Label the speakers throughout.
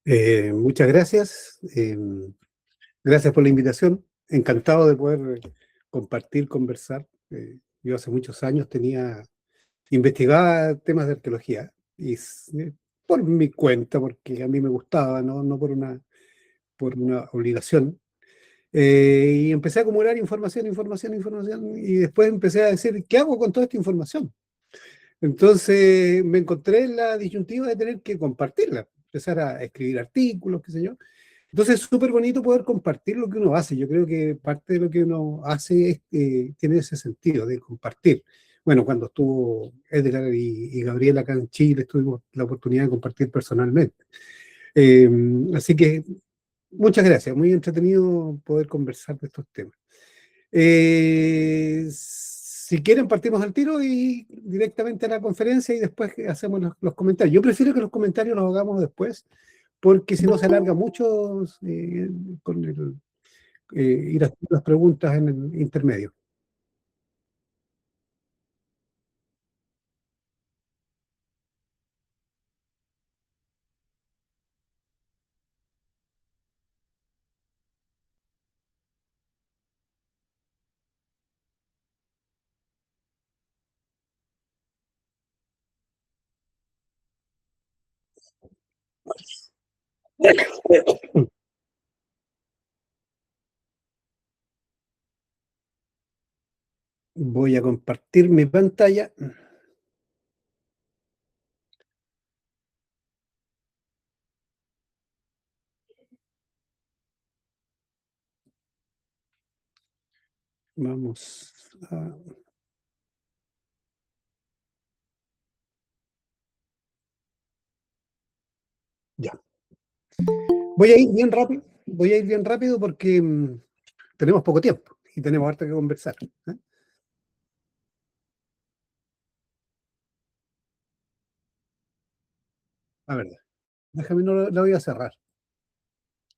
Speaker 1: Muchas gracias. Gracias por la invitación. Encantado de poder compartir, conversar. Yo hace muchos años investigaba temas de arqueología por mi cuenta, porque a mí me gustaba, no por una obligación. Y empecé a acumular información, información, información, y después empecé a decir, ¿qué hago con toda esta información? Entonces me encontré en la disyuntiva de tener que compartirla, empezar a escribir artículos, qué sé yo. Entonces es súper bonito poder compartir lo que uno hace. Yo creo que parte de lo que uno hace tiene ese sentido de compartir. Bueno, cuando estuvo Edgar y Gabriel acá en Chile, tuvimos la oportunidad de compartir personalmente. Eh, Así que muchas gracias, muy entretenido poder conversar de estos temas. Si quieren, partimos al tiro y directamente a la conferencia y después hacemos los comentarios. Yo prefiero que los comentarios los hagamos después, porque si no se alarga mucho con ir haciendo las preguntas en el intermedio. Voy a compartir mi pantalla. Vamos a... Ya. Voy a ir bien rápido porque tenemos poco tiempo y tenemos harto que conversar. ¿Eh? A ver, déjame, no la voy a cerrar.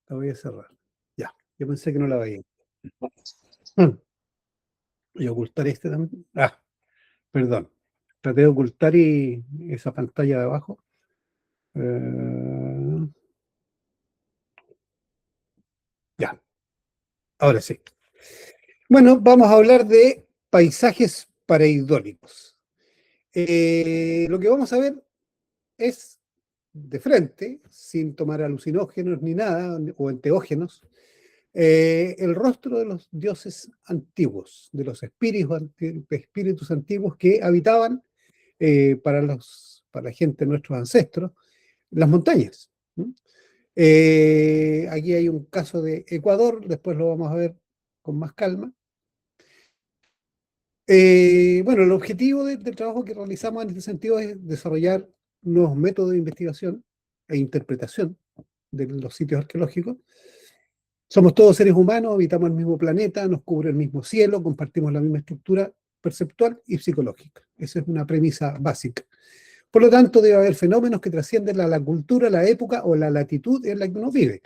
Speaker 1: La voy a cerrar. Ya, yo pensé que no la veía. Mm, Voy a ocultar este también. Ah, perdón. Traté de ocultar esa pantalla de abajo. Eh, ya, ahora sí. Bueno, vamos a hablar de paisajes pareidólicos. Lo que vamos a ver es de frente, sin tomar alucinógenos ni nada, o enteógenos, el rostro de los dioses antiguos, de los espíritus antiguos que habitaban para la gente, nuestros ancestros, las montañas. ¿No? Aquí hay un caso de Ecuador, después lo vamos a ver con más calma. Bueno, el objetivo del trabajo que realizamos en este sentido es desarrollar nuevos métodos de investigación e interpretación de los sitios arqueológicos. Somos todos seres humanos, habitamos el mismo planeta, nos cubre el mismo cielo, compartimos la misma estructura perceptual y psicológica. Esa es una premisa básica. Por lo tanto, debe haber fenómenos que trascienden a la cultura, la época o la latitud en la que uno vive.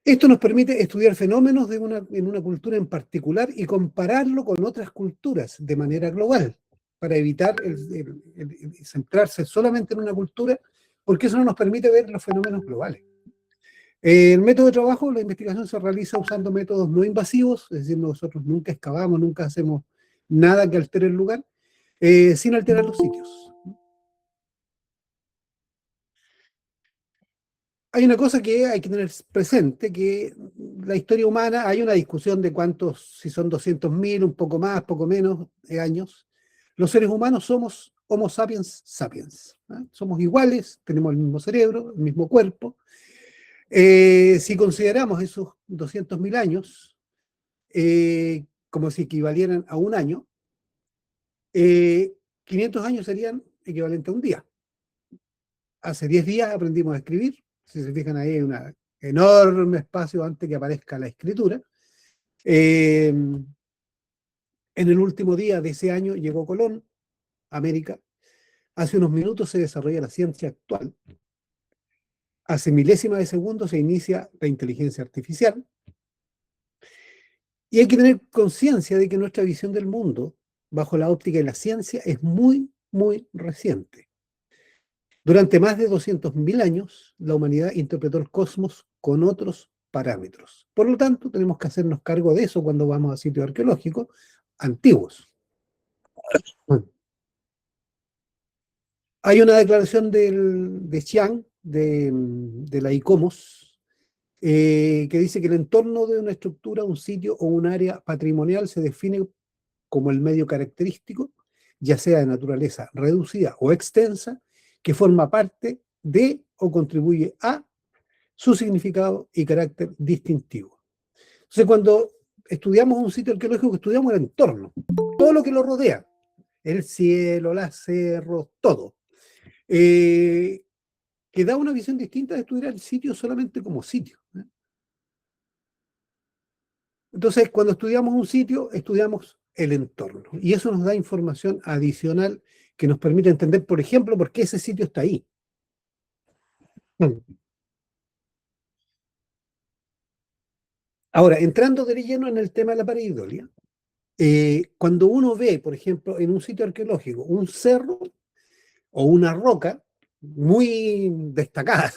Speaker 1: Esto nos permite estudiar fenómenos en una cultura en particular y compararlo con otras culturas de manera global. para evitar el centrarse solamente en una cultura, porque eso no nos permite ver los fenómenos globales. El método de trabajo, la investigación se realiza usando métodos no invasivos, es decir, nosotros nunca excavamos, nunca hacemos nada que altere el lugar, sin alterar los sitios. Hay una cosa que hay que tener presente, que la historia humana, hay una discusión de cuántos, si son 200.000, un poco más, poco menos años. Los seres humanos somos Homo sapiens sapiens. ¿Eh? Somos iguales, tenemos el mismo cerebro, el mismo cuerpo. Si consideramos esos 200.000 años como si equivalieran a un año, 500 años serían equivalentes a un día. Hace 10 días aprendimos a escribir. Si se fijan ahí hay un enorme espacio antes que aparezca la escritura. En el último día de ese año llegó Colón a América. Hace unos minutos se desarrolla la ciencia actual. Hace milésimas de segundo se inicia la inteligencia artificial. Y hay que tener conciencia de que nuestra visión del mundo, bajo la óptica de la ciencia, es muy, muy reciente. Durante más de 200.000 años, la humanidad interpretó el cosmos con otros parámetros. Por lo tanto, tenemos que hacernos cargo de eso cuando vamos a sitios arqueológicos antiguos. Hay una declaración de Chiang, de la ICOMOS, que dice que el entorno de una estructura, un sitio o un área patrimonial se define como el medio característico, ya sea de naturaleza reducida o extensa, que forma parte de o contribuye a su significado y carácter distintivo. Entonces, cuando estudiamos un sitio arqueológico, estudiamos el entorno, todo lo que lo rodea, el cielo, los cerros, todo. Que da una visión distinta de estudiar el sitio solamente como sitio. Entonces, cuando estudiamos un sitio, estudiamos el entorno. Y eso nos da información adicional que nos permite entender, por ejemplo, por qué ese sitio está ahí. Ahora, entrando de lleno en el tema de la pareidolia, cuando uno ve, por ejemplo, en un sitio arqueológico, un cerro o una roca muy destacada,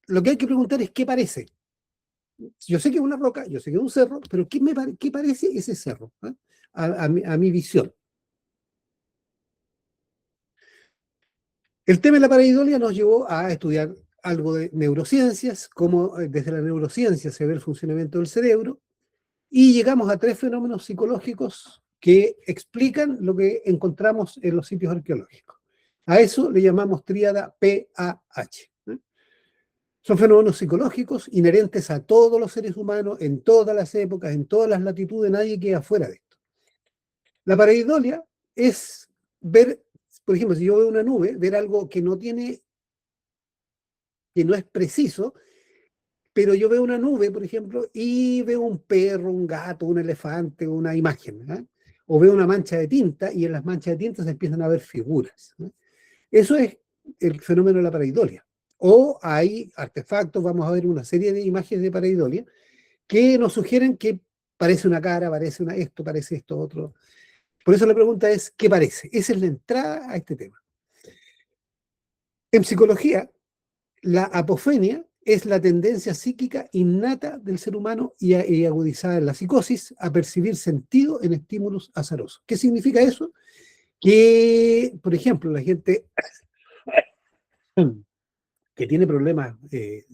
Speaker 1: lo que hay que preguntar es qué parece. Yo sé que es una roca, yo sé que es un cerro, pero ¿qué parece ese cerro? ¿Eh? A mi visión. El tema de la pareidolia nos llevó a estudiar algo de neurociencias, cómo desde la neurociencia se ve el funcionamiento del cerebro, y llegamos a tres fenómenos psicológicos que explican lo que encontramos en los sitios arqueológicos. A eso le llamamos tríada PAH. ¿Eh? Son fenómenos psicológicos inherentes a todos los seres humanos, en todas las épocas, en todas las latitudes, nadie queda fuera de esto. La pareidolia es ver, por ejemplo, si yo veo una nube, ver algo que no tiene, que no es preciso, pero yo veo una nube, por ejemplo, y veo un perro, un gato, un elefante, una imagen, ¿eh? O veo una mancha de tinta y en las manchas de tinta se empiezan a ver figuras. ¿Eh? Eso es el fenómeno de la pareidolia. O hay artefactos, vamos a ver una serie de imágenes de pareidolia que nos sugieren que parece una cara, parece esto, otro. Por eso la pregunta es, ¿qué parece? Esa es la entrada a este tema. En psicología, la apofenia es la tendencia psíquica innata del ser humano y agudizada en la psicosis a percibir sentido en estímulos azarosos. ¿Qué significa eso? Que, por ejemplo, la gente que tiene problemas de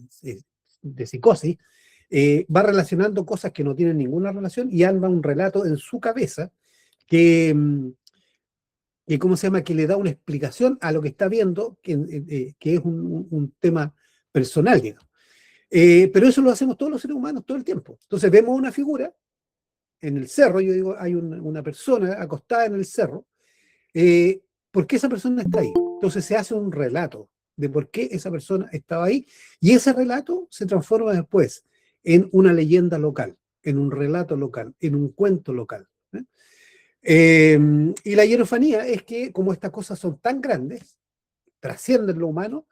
Speaker 1: psicosis va relacionando cosas que no tienen ninguna relación y arma un relato en su cabeza que, ¿cómo se llama? Que le da una explicación a lo que está viendo, que es un tema personal, digamos. Pero eso lo hacemos todos los seres humanos todo el tiempo. Entonces vemos una figura en el cerro, yo digo, hay una persona acostada en el cerro, eh, ¿por qué esa persona está ahí? Entonces se hace un relato de por qué esa persona estaba ahí y ese relato se transforma después en una leyenda local, en un relato local, en un cuento local. Y la hierofanía es que como estas cosas son tan grandes, trascienden lo humano,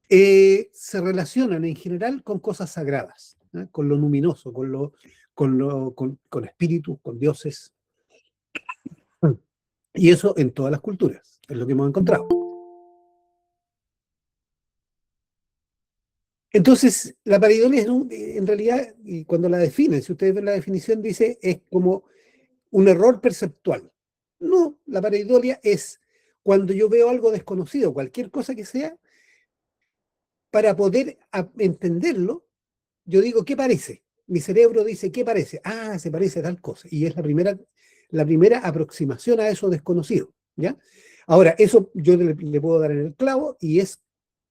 Speaker 1: se relacionan en general con cosas sagradas, ¿eh? Con lo luminoso, con espíritus, con dioses. Y eso en todas las culturas, es lo que hemos encontrado. Entonces, la pareidolia es en realidad, y cuando la definen, si ustedes ven la definición, dice, es como un error perceptual. No, la pareidolia es cuando yo veo algo desconocido, cualquier cosa que sea, para poder entenderlo, yo digo, ¿qué parece? Mi cerebro dice, ¿qué parece? Ah, se parece a tal cosa. Y es la primera aproximación a eso desconocido, ¿ya? Ahora, eso yo le puedo dar en el clavo y es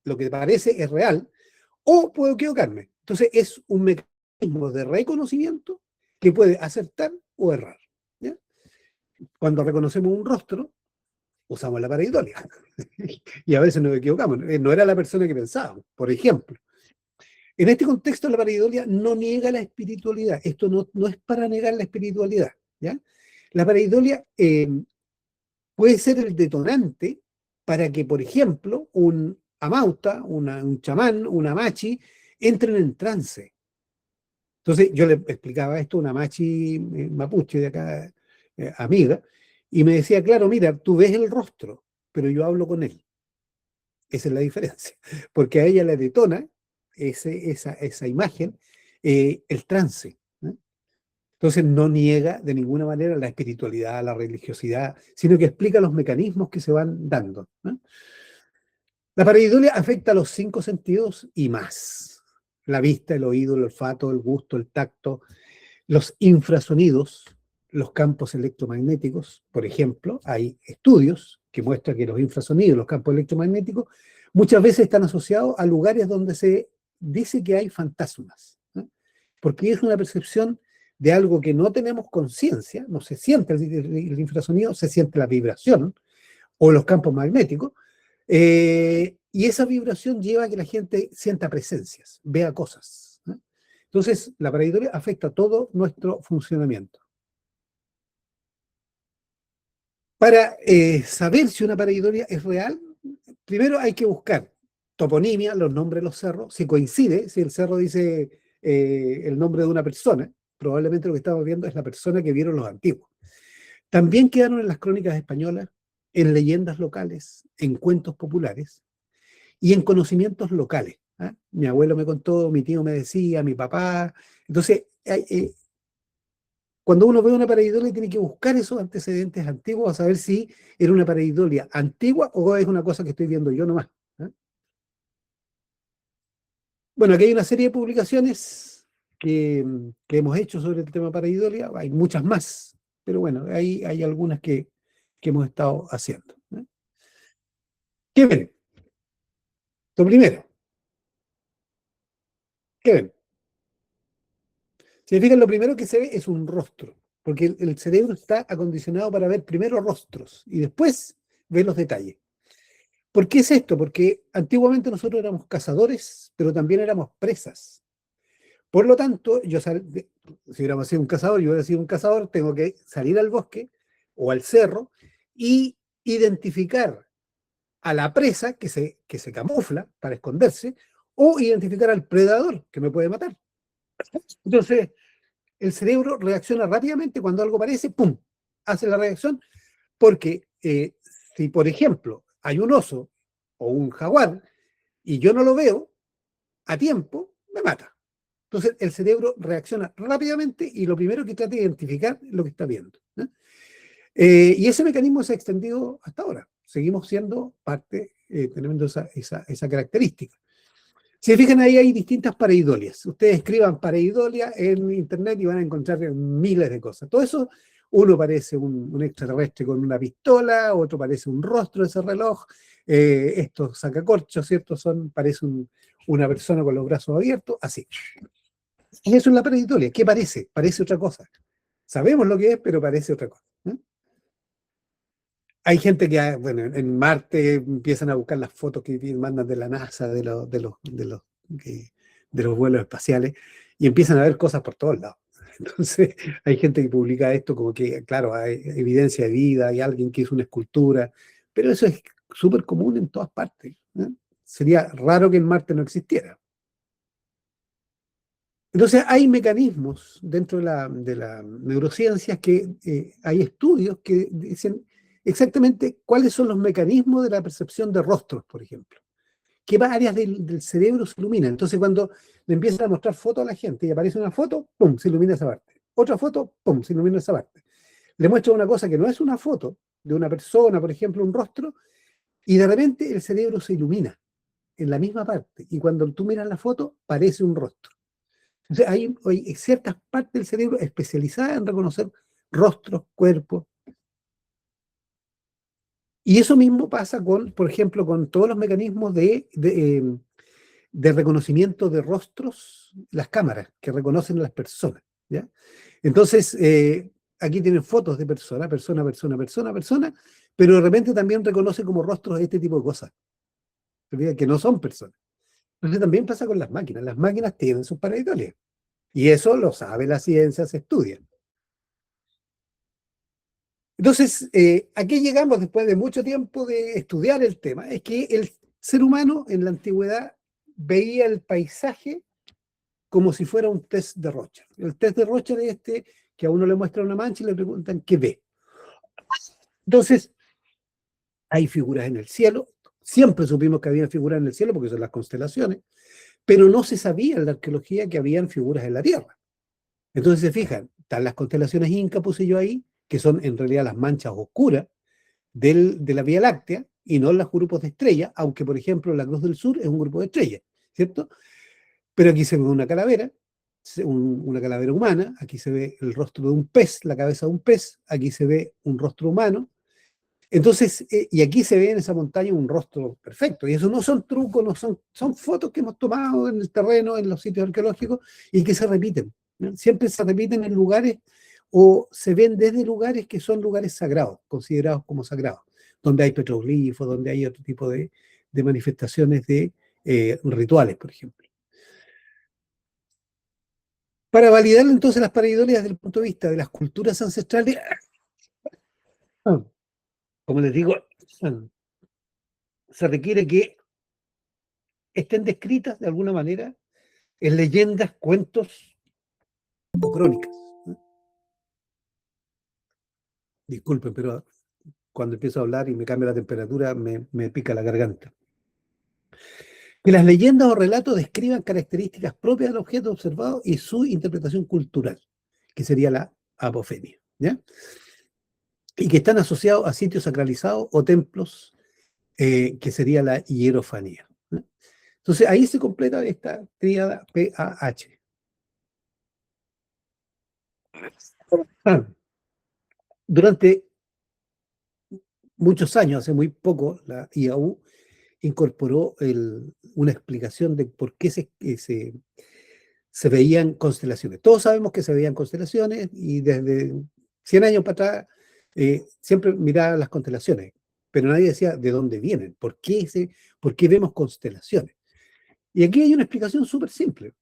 Speaker 1: lo que parece es real, o puedo equivocarme. Entonces, es un mecanismo de reconocimiento que puede acertar o errar, ¿ya? Cuando reconocemos un rostro, usamos la pareidolia. Y a veces nos equivocamos. No era la persona que pensábamos, por ejemplo. En este contexto, la pareidolia no niega la espiritualidad. Esto no es para negar la espiritualidad, ¿ya? La pareidolia puede ser el detonante para que, por ejemplo, un amauta, un chamán, una machi, entren en trance. Entonces, yo le explicaba esto a una machi mapuche de acá, amiga, y me decía, claro, mira, tú ves el rostro, pero yo hablo con él. Esa es la diferencia, porque a ella le detona esa imagen, el trance, ¿no? Entonces no niega de ninguna manera la espiritualidad, la religiosidad, sino que explica los mecanismos que se van dando, ¿no? La pareidolia afecta a los cinco sentidos y más. La vista, el oído, el olfato, el gusto, el tacto, los infrasonidos, los campos electromagnéticos. Por ejemplo, hay estudios que muestran que los infrasonidos, los campos electromagnéticos, muchas veces están asociados a lugares donde se dice que hay fantasmas, ¿no? Porque es una percepción de algo que no tenemos conciencia, no se siente el infrasonido, se siente la vibración o los campos magnéticos, y esa vibración lleva a que la gente sienta presencias, vea cosas, ¿no? Entonces, la pareidolia afecta todo nuestro funcionamiento. Para saber si una pareidolia es real, primero hay que buscar toponimia, los nombres de los cerros, si coincide, si el cerro dice el nombre de una persona, probablemente lo que estamos viendo es la persona que vieron los antiguos. También quedaron en las crónicas españolas, en leyendas locales, en cuentos populares y en conocimientos locales, ¿ah? Mi abuelo me contó, mi tío me decía, mi papá. Entonces, cuando uno ve una pareidolia, tiene que buscar esos antecedentes antiguos a saber si era una pareidolia antigua o es una cosa que estoy viendo yo nomás, ¿ah? Bueno, aquí hay una serie de publicaciones que hemos hecho sobre el tema pareidolia, hay muchas más, pero bueno, hay algunas que hemos estado haciendo, ¿eh? ¿Qué ven? Lo primero, ¿qué ven? Si se fijan, lo primero que se ve es un rostro, porque el cerebro está acondicionado para ver primero rostros y después ver los detalles. ¿Por qué es esto? Porque antiguamente nosotros éramos cazadores, pero también éramos presas. Por lo tanto, si hubiéramos sido un cazador, yo hubiera sido un cazador, tengo que salir al bosque o al cerro y identificar a la presa que se camufla para esconderse o identificar al predador que me puede matar. Entonces, el cerebro reacciona rápidamente cuando algo aparece, ¡pum! Hace la reacción, porque si, por ejemplo, hay un oso o un jaguar y yo no lo veo a tiempo, me mata. Entonces, el cerebro reacciona rápidamente y lo primero que trata de identificar es lo que está viendo, ¿no? Y ese mecanismo se ha extendido hasta ahora. Seguimos siendo parte, teniendo esa característica. Si se fijan ahí, hay distintas pareidolias. Ustedes escriban pareidolia en internet y van a encontrar miles de cosas. Todo eso, uno parece un extraterrestre con una pistola, otro parece un rostro de ese reloj, estos sacacorchos, ¿cierto? Parece una persona con los brazos abiertos, así. Y eso es la pareidolia. ¿Qué parece? Parece otra cosa. Sabemos lo que es, pero parece otra cosa, ¿eh? Hay gente que, bueno, en Marte empiezan a buscar las fotos que mandan de la NASA, de los vuelos espaciales, y empiezan a ver cosas por todos lados. Entonces, hay gente que publica esto como que, claro, hay evidencia de vida, hay alguien que hizo una escultura, pero eso es súper común en todas partes, ¿eh? Sería raro que en Marte no existiera. Entonces, hay mecanismos dentro de la neurociencia que hay estudios que dicen exactamente cuáles son los mecanismos de la percepción de rostros, por ejemplo. ¿Qué áreas del cerebro se iluminan? Entonces, cuando le empiezan a mostrar fotos a la gente y aparece una foto, ¡pum!, se ilumina esa parte. Otra foto, ¡pum!, se ilumina esa parte. Le muestra una cosa que no es una foto de una persona, por ejemplo, un rostro, y de repente el cerebro se ilumina en la misma parte. Y cuando tú miras la foto, parece un rostro. Entonces, hay ciertas partes del cerebro especializadas en reconocer rostros, cuerpos. Y eso mismo pasa con, por ejemplo, con todos los mecanismos de reconocimiento de rostros, las cámaras que reconocen a las personas, ¿ya? Entonces, aquí tienen fotos de persona, pero de repente también reconoce como rostros este tipo de cosas, que no son personas. Entonces también pasa con las máquinas tienen sus pareidolia, y eso lo sabe la ciencia, se estudia. Entonces, ¿a qué llegamos después de mucho tiempo de estudiar el tema? Es que el ser humano en la antigüedad veía el paisaje como si fuera un test de Rorschach. El test de Rorschach es este que a uno le muestra una mancha y le preguntan qué ve. Entonces, hay figuras en el cielo. Siempre supimos que había figuras en el cielo porque son las constelaciones, pero no se sabía en la arqueología que habían figuras en la Tierra. Entonces, se fijan, están las constelaciones Inca, puse yo ahí, que son en realidad las manchas oscuras de la Vía Láctea y no los grupos de estrellas, aunque, por ejemplo, la Cruz del Sur es un grupo de estrellas, ¿cierto? Pero aquí se ve una calavera, una calavera humana, aquí se ve el rostro de un pez, la cabeza de un pez, aquí se ve un rostro humano. Entonces, y aquí se ve en esa montaña un rostro perfecto. Y eso no son trucos, son fotos que hemos tomado en el terreno, en los sitios arqueológicos, y que se repiten, ¿no? Siempre se repiten en lugares o se ven desde lugares que son lugares sagrados, considerados como sagrados, donde hay petroglifos, donde hay otro tipo de manifestaciones de rituales, por ejemplo. Para validar entonces las pareidolias desde el punto de vista de las culturas ancestrales, como les digo, se requiere que estén descritas de alguna manera en leyendas, cuentos o crónicas. Disculpen, pero cuando empiezo a hablar y me cambia la temperatura, me pica la garganta. Que las leyendas o relatos describan características propias del objeto observado y su interpretación cultural, que sería la apofenia, ¿ya? Y que están asociados a sitios sacralizados o templos, que sería la hierofanía, ¿no? Entonces ahí se completa esta tríada PAH. Durante muchos años, hace muy poco, la IAU incorporó una explicación de por qué se veían constelaciones. Todos sabemos que se veían constelaciones y desde 100 años para atrás siempre miraban las constelaciones, pero nadie decía de dónde vienen, por qué vemos constelaciones. Y aquí hay una explicación súper simple.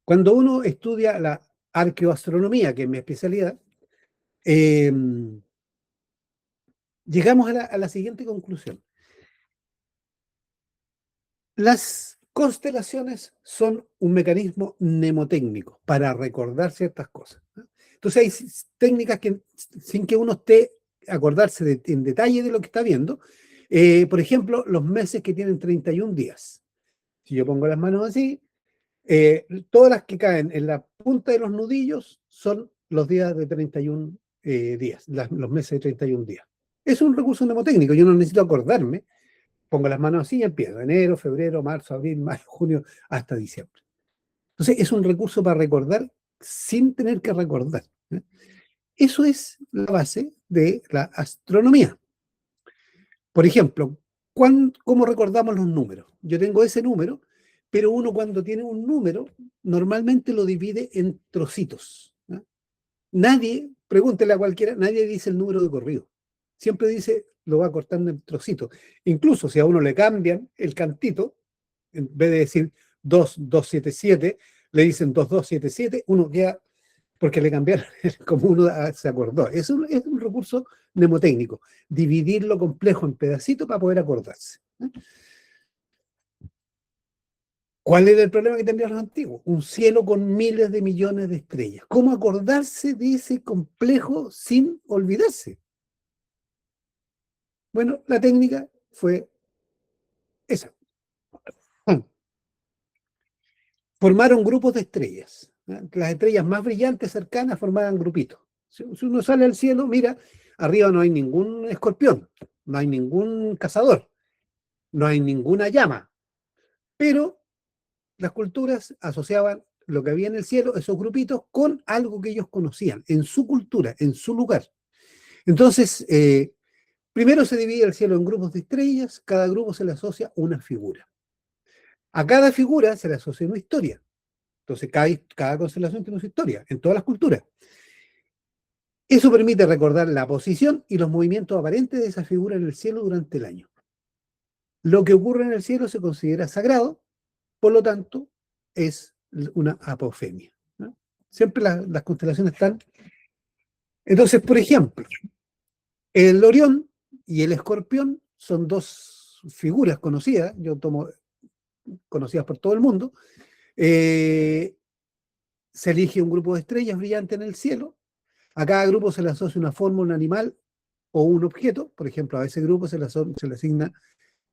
Speaker 1: Cuando uno estudia la arqueoastronomía, que es mi especialidad, eh, llegamos a la siguiente conclusión. Las constelaciones son un mecanismo mnemotécnico para recordar ciertas cosas, ¿no? Entonces hay técnicas que, sin que uno esté acordarse en detalle de lo que está viendo, por ejemplo, los meses que tienen 31 días. Si yo pongo las manos así, todas las que caen en la punta de los nudillos son los días de 31 días, los meses de 31 días. Es un recurso mnemotécnico, yo no necesito acordarme. Pongo las manos así y empiezo. Enero, febrero, marzo, abril, mayo, junio, hasta diciembre. Entonces, es un recurso para recordar sin tener que recordar, ¿eh? Eso es la base de la astronomía. Por ejemplo, ¿cómo recordamos los números? Yo tengo ese número, pero uno cuando tiene un número, normalmente lo divide en trocitos, ¿no? Nadie, pregúntele a cualquiera, nadie dice el número de corrido. Siempre dice, lo va cortando en trocitos. Incluso si a uno le cambian el cantito, en vez de decir 2277, le dicen 2277, uno queda, porque le cambiaron como uno se acordó. Es un recurso mnemotécnico, dividir lo complejo en pedacitos para poder acordarse, ¿eh? ¿Cuál era el problema que tenían los antiguos? Un cielo con miles de millones de estrellas. ¿Cómo acordarse de ese complejo sin olvidarse? Bueno, la técnica fue esa. Formaron grupos de estrellas. Las estrellas más brillantes cercanas formaban grupitos. Si uno sale al cielo, mira, arriba no hay ningún escorpión, no hay ningún cazador, no hay ninguna llama, pero las culturas asociaban lo que había en el cielo, esos grupitos, con algo que ellos conocían, en su cultura, en su lugar. Entonces, primero se divide el cielo en grupos de estrellas, cada grupo se le asocia una figura. A cada figura se le asocia una historia. Entonces, cada constelación tiene su historia, en todas las culturas. Eso permite recordar la posición y los movimientos aparentes de esa figura en el cielo durante el año. Lo que ocurre en el cielo se considera sagrado, por lo tanto, es una apofemia, ¿no? Siempre las constelaciones están. Entonces, por ejemplo, el Orión y el Escorpión son dos figuras conocidas, yo tomo conocidas por todo el mundo. Se elige un grupo de estrellas brillantes en el cielo. A cada grupo se le asocia una forma, un animal o un objeto. Por ejemplo, a ese grupo se le asigna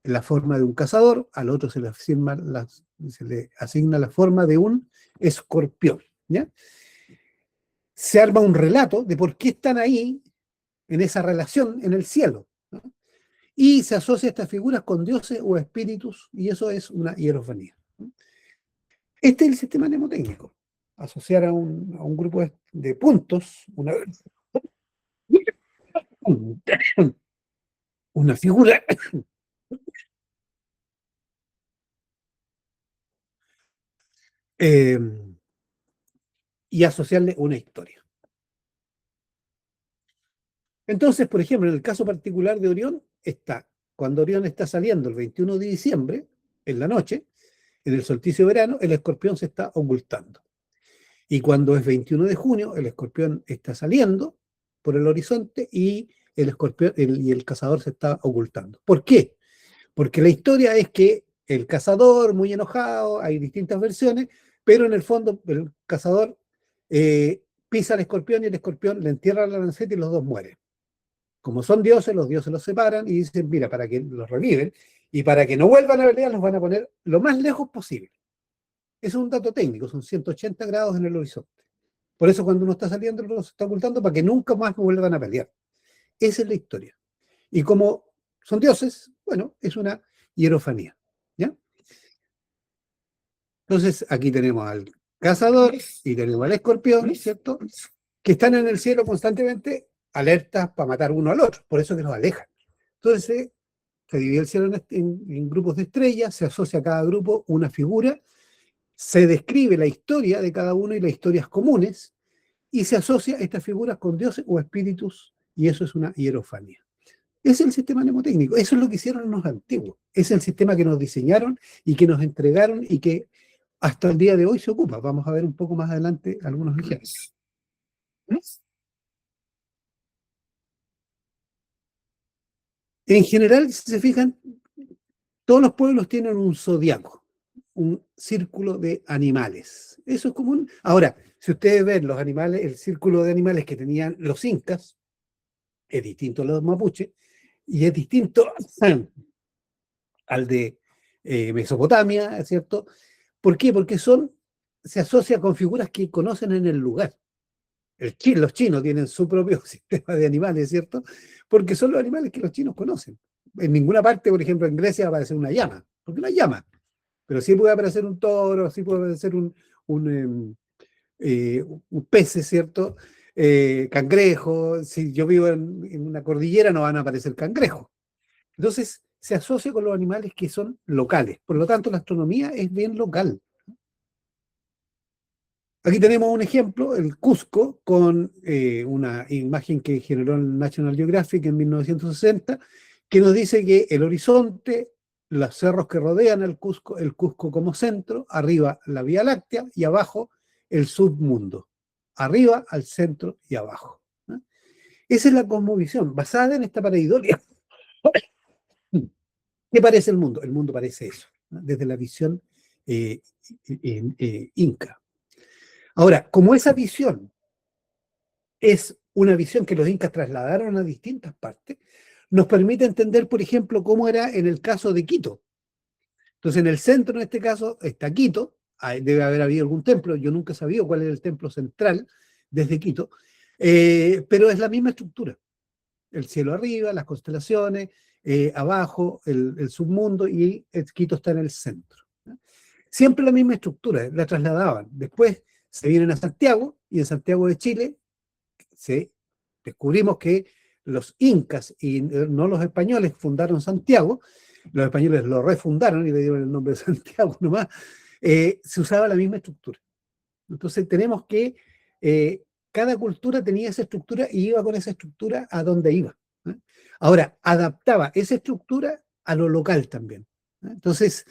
Speaker 1: la forma de un cazador, al otro se le asigna la forma de un escorpión, ¿ya? Se arma un relato de por qué están ahí, en esa relación, en el cielo, ¿no? Y se asocia estas figuras con dioses o espíritus, y eso es una hierofanía, ¿no? Este es el sistema mnemotécnico. Asociar a un grupo de puntos, una figura, eh, y asociarle una historia. Entonces, por ejemplo, en el caso particular de Orión, cuando Orión está saliendo el 21 de diciembre, en la noche, en el solsticio de verano, el escorpión se está ocultando. Y cuando es 21 de junio, el escorpión está saliendo por el horizonte y el cazador se está ocultando. ¿Por qué? Porque la historia es que el cazador, muy enojado, hay distintas versiones, pero en el fondo el cazador pisa al escorpión y el escorpión le entierra la lanceta y los dos mueren. Como son dioses, los dioses los separan y dicen, mira, para que los reviven y para que no vuelvan a pelear, los van a poner lo más lejos posible. Eso es un dato técnico, son 180 grados en el horizonte. Por eso cuando uno está saliendo, uno se está ocultando para que nunca más vuelvan a pelear. Esa es la historia. Y como son dioses, bueno, es una hierofanía, ¿ya? Entonces, aquí tenemos al cazador y tenemos al escorpión, ¿cierto? Que están en el cielo constantemente alertas para matar uno al otro, por eso que los alejan. Entonces, se divide el cielo en grupos de estrellas, se asocia a cada grupo una figura, se describe la historia de cada uno y las historias comunes, y se asocia estas figuras con dioses o espíritus, y eso es una hierofanía. Ese es el sistema mnemotécnico, eso es lo que hicieron los antiguos, es el sistema que nos diseñaron y que nos entregaron y que hasta el día de hoy se ocupa. Vamos a ver un poco más adelante algunos ejemplos. En general, si se fijan, todos los pueblos tienen un zodiaco, un círculo de animales. Eso es común. Ahora, si ustedes ven los animales, el círculo de animales que tenían los incas, es distinto a los mapuches y es distinto al de Mesopotamia, ¿es cierto? ¿Por qué? Porque se asocia con figuras que conocen en el lugar. Los chinos tienen su propio sistema de animales, ¿cierto? Porque son los animales que los chinos conocen. En ninguna parte, por ejemplo, en Grecia va a aparecer una llama, porque no hay llama. Pero sí puede aparecer un toro, sí puede aparecer un, un pez, ¿cierto? Cangrejo. Si yo vivo en una cordillera, no van a aparecer cangrejos. Entonces, se asocia con los animales que son locales. Por lo tanto, la astronomía es bien local. Aquí tenemos un ejemplo, el Cusco, con una imagen que generó el National Geographic en 1960, que nos dice que el horizonte, los cerros que rodean el Cusco como centro, arriba la Vía Láctea y abajo el submundo. Arriba, al centro y abajo, ¿no? Esa es la cosmovisión, basada en esta pareidolia. ¿Qué parece el mundo? El mundo parece eso, ¿no? Desde la visión eh, inca. Ahora, como esa visión es una visión que los incas trasladaron a distintas partes, nos permite entender, por ejemplo, cómo era en el caso de Quito. Entonces, en el centro, en este caso, está Quito, debe haber habido algún templo, yo nunca he sabido cuál es el templo central desde Quito, pero es la misma estructura, el cielo arriba, las constelaciones, abajo el submundo y Quito está en el centro. Siempre la misma estructura, la trasladaban. Después se vienen a Santiago y en Santiago de Chile descubrimos que los incas y no los españoles fundaron Santiago, los españoles lo refundaron y le dieron el nombre de Santiago nomás, se usaba la misma estructura. Entonces tenemos que cada cultura tenía esa estructura y iba con esa estructura a donde iba. ¿Eh? Ahora, adaptaba esa estructura a lo local también. ¿Eh? Entonces,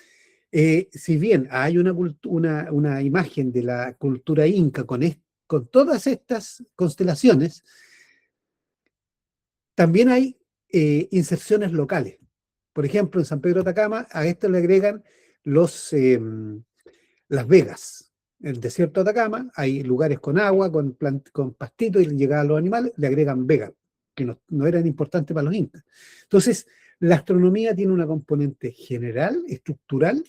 Speaker 1: si bien hay una imagen de la cultura inca con todas estas constelaciones, también hay inserciones locales. Por ejemplo, en San Pedro de Atacama, a esto le agregan las vegas. En el desierto de Atacama hay lugares con agua, con pastito y llegaban los animales, le agregan vegas, que no eran importantes para los incas. Entonces, la astronomía tiene una componente general, estructural,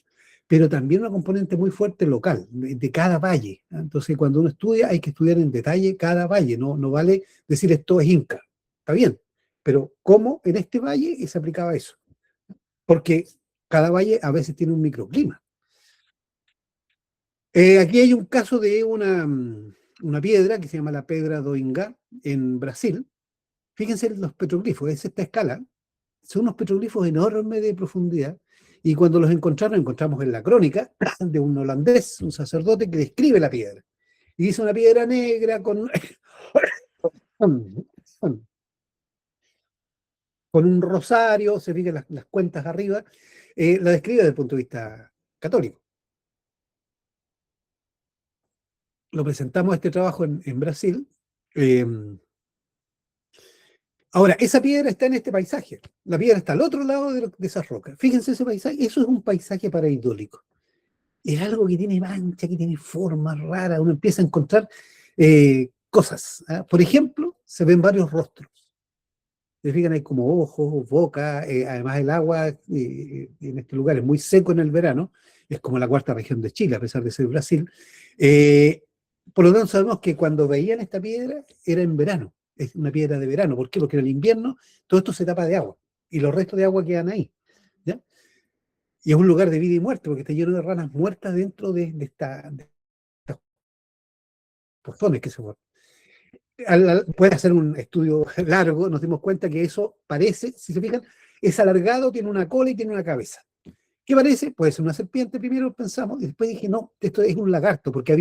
Speaker 1: pero también una componente muy fuerte local, de cada valle. Entonces, cuando uno estudia, hay que estudiar en detalle cada valle, no vale decir esto es inca, está bien, pero ¿cómo en este valle se aplicaba eso? Porque cada valle a veces tiene un microclima. Aquí hay un caso de una piedra que se llama la Pedra do Ingá en Brasil. Fíjense los petroglifos, es esta escala. Son unos petroglifos enormes de profundidad. Y cuando los encontramos en la crónica de un holandés, un sacerdote que describe la piedra. Y dice una piedra negra con un rosario, se fijan las cuentas arriba, la describe desde el punto de vista católico. Lo presentamos este trabajo en Brasil. Eh, Ahora, esa piedra está en este paisaje. La piedra está al otro lado de esas rocas. Fíjense ese paisaje. Eso es un paisaje paraidólico. Es algo que tiene mancha, que tiene formas raras. Uno empieza a encontrar cosas. ¿Ah? Por ejemplo, se ven varios rostros. Se fijan, hay como ojos, boca. Además, el agua en este lugar es muy seco en el verano. Es como la cuarta región de Chile, a pesar de ser Brasil. Eh, por lo tanto, sabemos que cuando veían esta piedra era en verano. Es una piedra de verano. ¿Por qué? Porque en el invierno todo esto se tapa de agua y los restos de agua quedan ahí. ¿Ya? Y es un lugar de vida y muerte porque está lleno de ranas muertas dentro de estas pozones que se mueven. Puede hacer un estudio largo, nos dimos cuenta que eso parece, si se fijan, es alargado, tiene una cola y tiene una cabeza. ¿Qué parece? Puede ser una serpiente, primero pensamos, y después dije, no, esto es un lagarto, porque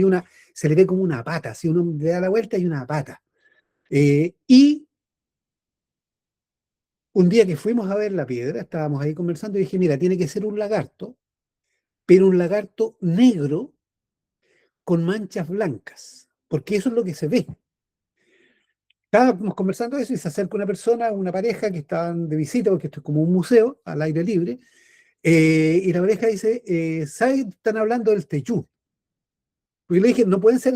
Speaker 1: se le ve como una pata, si uno le da la vuelta hay una pata. Y un día que fuimos a ver la piedra, estábamos ahí conversando y dije, mira, tiene que ser un lagarto, pero un lagarto negro con manchas blancas, porque eso es lo que se ve. Estábamos conversando eso y se acerca una persona, una pareja que estaban de visita, porque esto es como un museo al aire libre, y la pareja dice, ¿sabes? Están hablando del teyú. Porque le dije, no pueden ser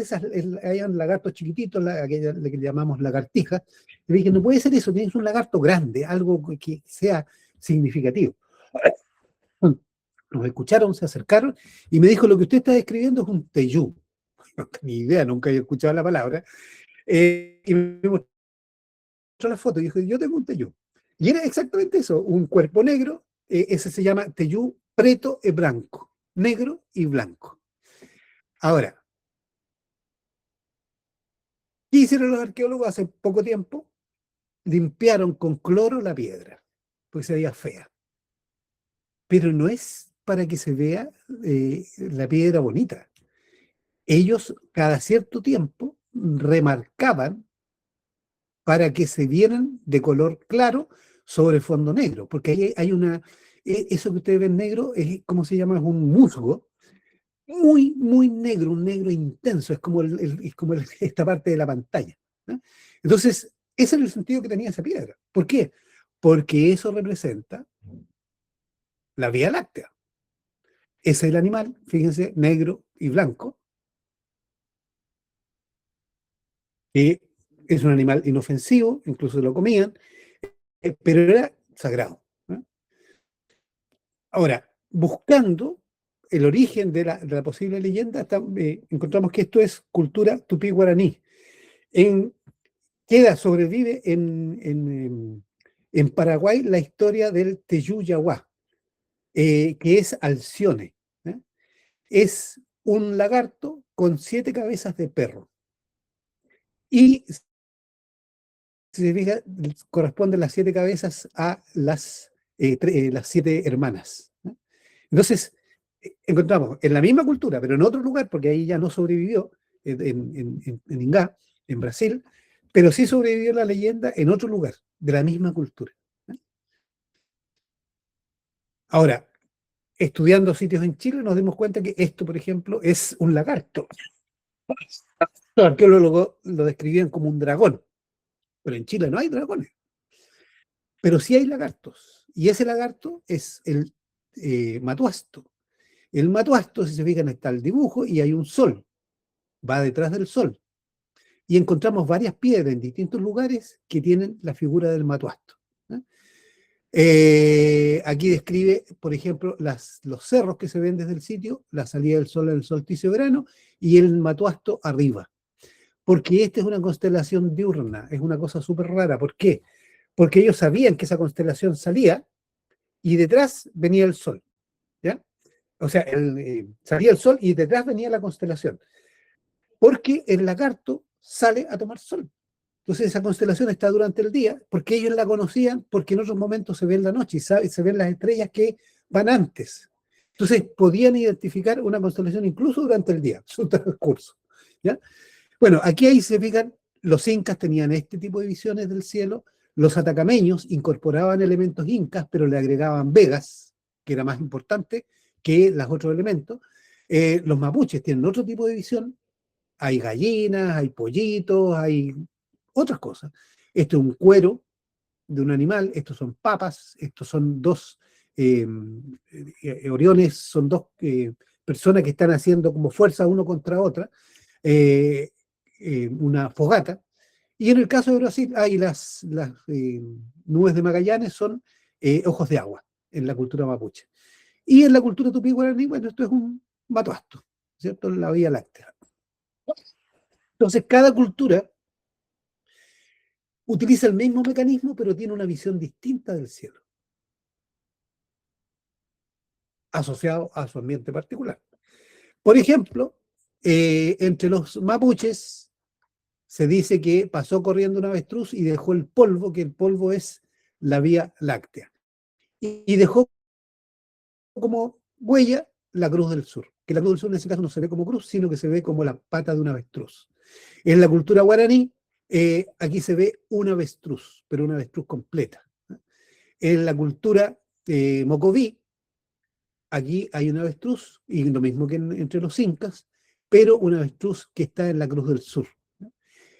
Speaker 1: hayan lagartos chiquititos, aquella que llamamos lagartijas. Le dije, no puede ser eso, tienes un lagarto grande, algo que sea significativo. Nos escucharon, se acercaron y me dijo, lo que usted está describiendo es un teyú. No tenía idea, nunca había escuchado la palabra. Y me mostró la foto y dijo, yo tengo un teyú. Y era exactamente eso, un cuerpo negro, ese se llama teyú preto e blanco, negro y blanco. Ahora, ¿qué hicieron los arqueólogos hace poco tiempo? Limpiaron con cloro la piedra, porque se veía fea. Pero no es para que se vea la piedra bonita. Ellos cada cierto tiempo remarcaban para que se vieran de color claro sobre el fondo negro, porque ahí hay eso que ustedes ven negro, ¿cómo se llama? Es un musgo muy, muy negro, un negro intenso, es como, esta parte de la pantalla. ¿No? Entonces, ese es el sentido que tenía esa piedra. ¿Por qué? Porque eso representa la Vía Láctea. Ese es el animal, fíjense, negro y blanco, que es un animal inofensivo, incluso lo comían, pero era sagrado. ¿Eh? Ahora, buscando el origen de la posible leyenda, encontramos que esto es cultura tupí-guaraní. En, sobrevive en Paraguay la historia del Teyú Yaguá, que es Alcione. ¿Eh? Es un lagarto con 7 cabezas de perro. Y si se fija, corresponden las 7 cabezas a las 7 hermanas. ¿No? Entonces, encontramos en la misma cultura, pero en otro lugar, porque ahí ya no sobrevivió, en Ingá, en Brasil, pero sí sobrevivió la leyenda en otro lugar, de la misma cultura. ¿No? Ahora, estudiando sitios en Chile, nos dimos cuenta que esto, por ejemplo, es un lagarto. Los arqueólogos lo describían como un dragón, pero en Chile no hay dragones. Pero sí hay lagartos, y ese lagarto es el matuasto. El matuasto, si se fijan, está el dibujo y hay un sol, va detrás del sol. Y encontramos varias piedras en distintos lugares que tienen la figura del matuasto. ¿Eh? Aquí describe, por ejemplo, los cerros que se ven desde el sitio, la salida del sol en el solsticio de verano y el matuasto arriba. Porque esta es una constelación diurna, es una cosa súper rara. ¿Por qué? Porque ellos sabían que esa constelación salía y detrás venía el sol, ¿ya? O sea, salía el sol y detrás venía la constelación, porque el lagarto sale a tomar sol. Entonces esa constelación está durante el día, porque ellos la conocían, porque en otros momentos se ve en la noche y se ven las estrellas que van antes. Entonces podían identificar una constelación incluso durante el día, su transcurso, ¿ya? Bueno, aquí ahí se fijan, los incas tenían este tipo de visiones del cielo, los atacameños incorporaban elementos incas, pero le agregaban vegas, que era más importante que los otros elementos. Los mapuches tienen otro tipo de visión, hay gallinas, hay pollitos, hay otras cosas. Esto es un cuero de un animal, estos son papas, estos son dos oriones, son dos personas que están haciendo como fuerza uno contra otra, eh, una fogata. Y en el caso de Brasil, hay las nubes de Magallanes son ojos de agua en la cultura mapuche. Y en la cultura tupí-guaraní, bueno, esto es un matuasto, ¿cierto? La Vía Láctea. Entonces, cada cultura utiliza el mismo mecanismo, pero tiene una visión distinta del cielo, asociado a su ambiente particular. Por ejemplo, entre los mapuches se dice que pasó corriendo un avestruz y dejó el polvo, que el polvo es la Vía Láctea, y dejó como huella la Cruz del Sur, que la Cruz del Sur en ese caso no se ve como cruz, sino que se ve como la pata de un avestruz. En la cultura guaraní, aquí se ve un avestruz, pero una avestruz completa. En la cultura mocoví, aquí hay un avestruz, y lo mismo que entre los incas, pero un avestruz que está en la Cruz del Sur.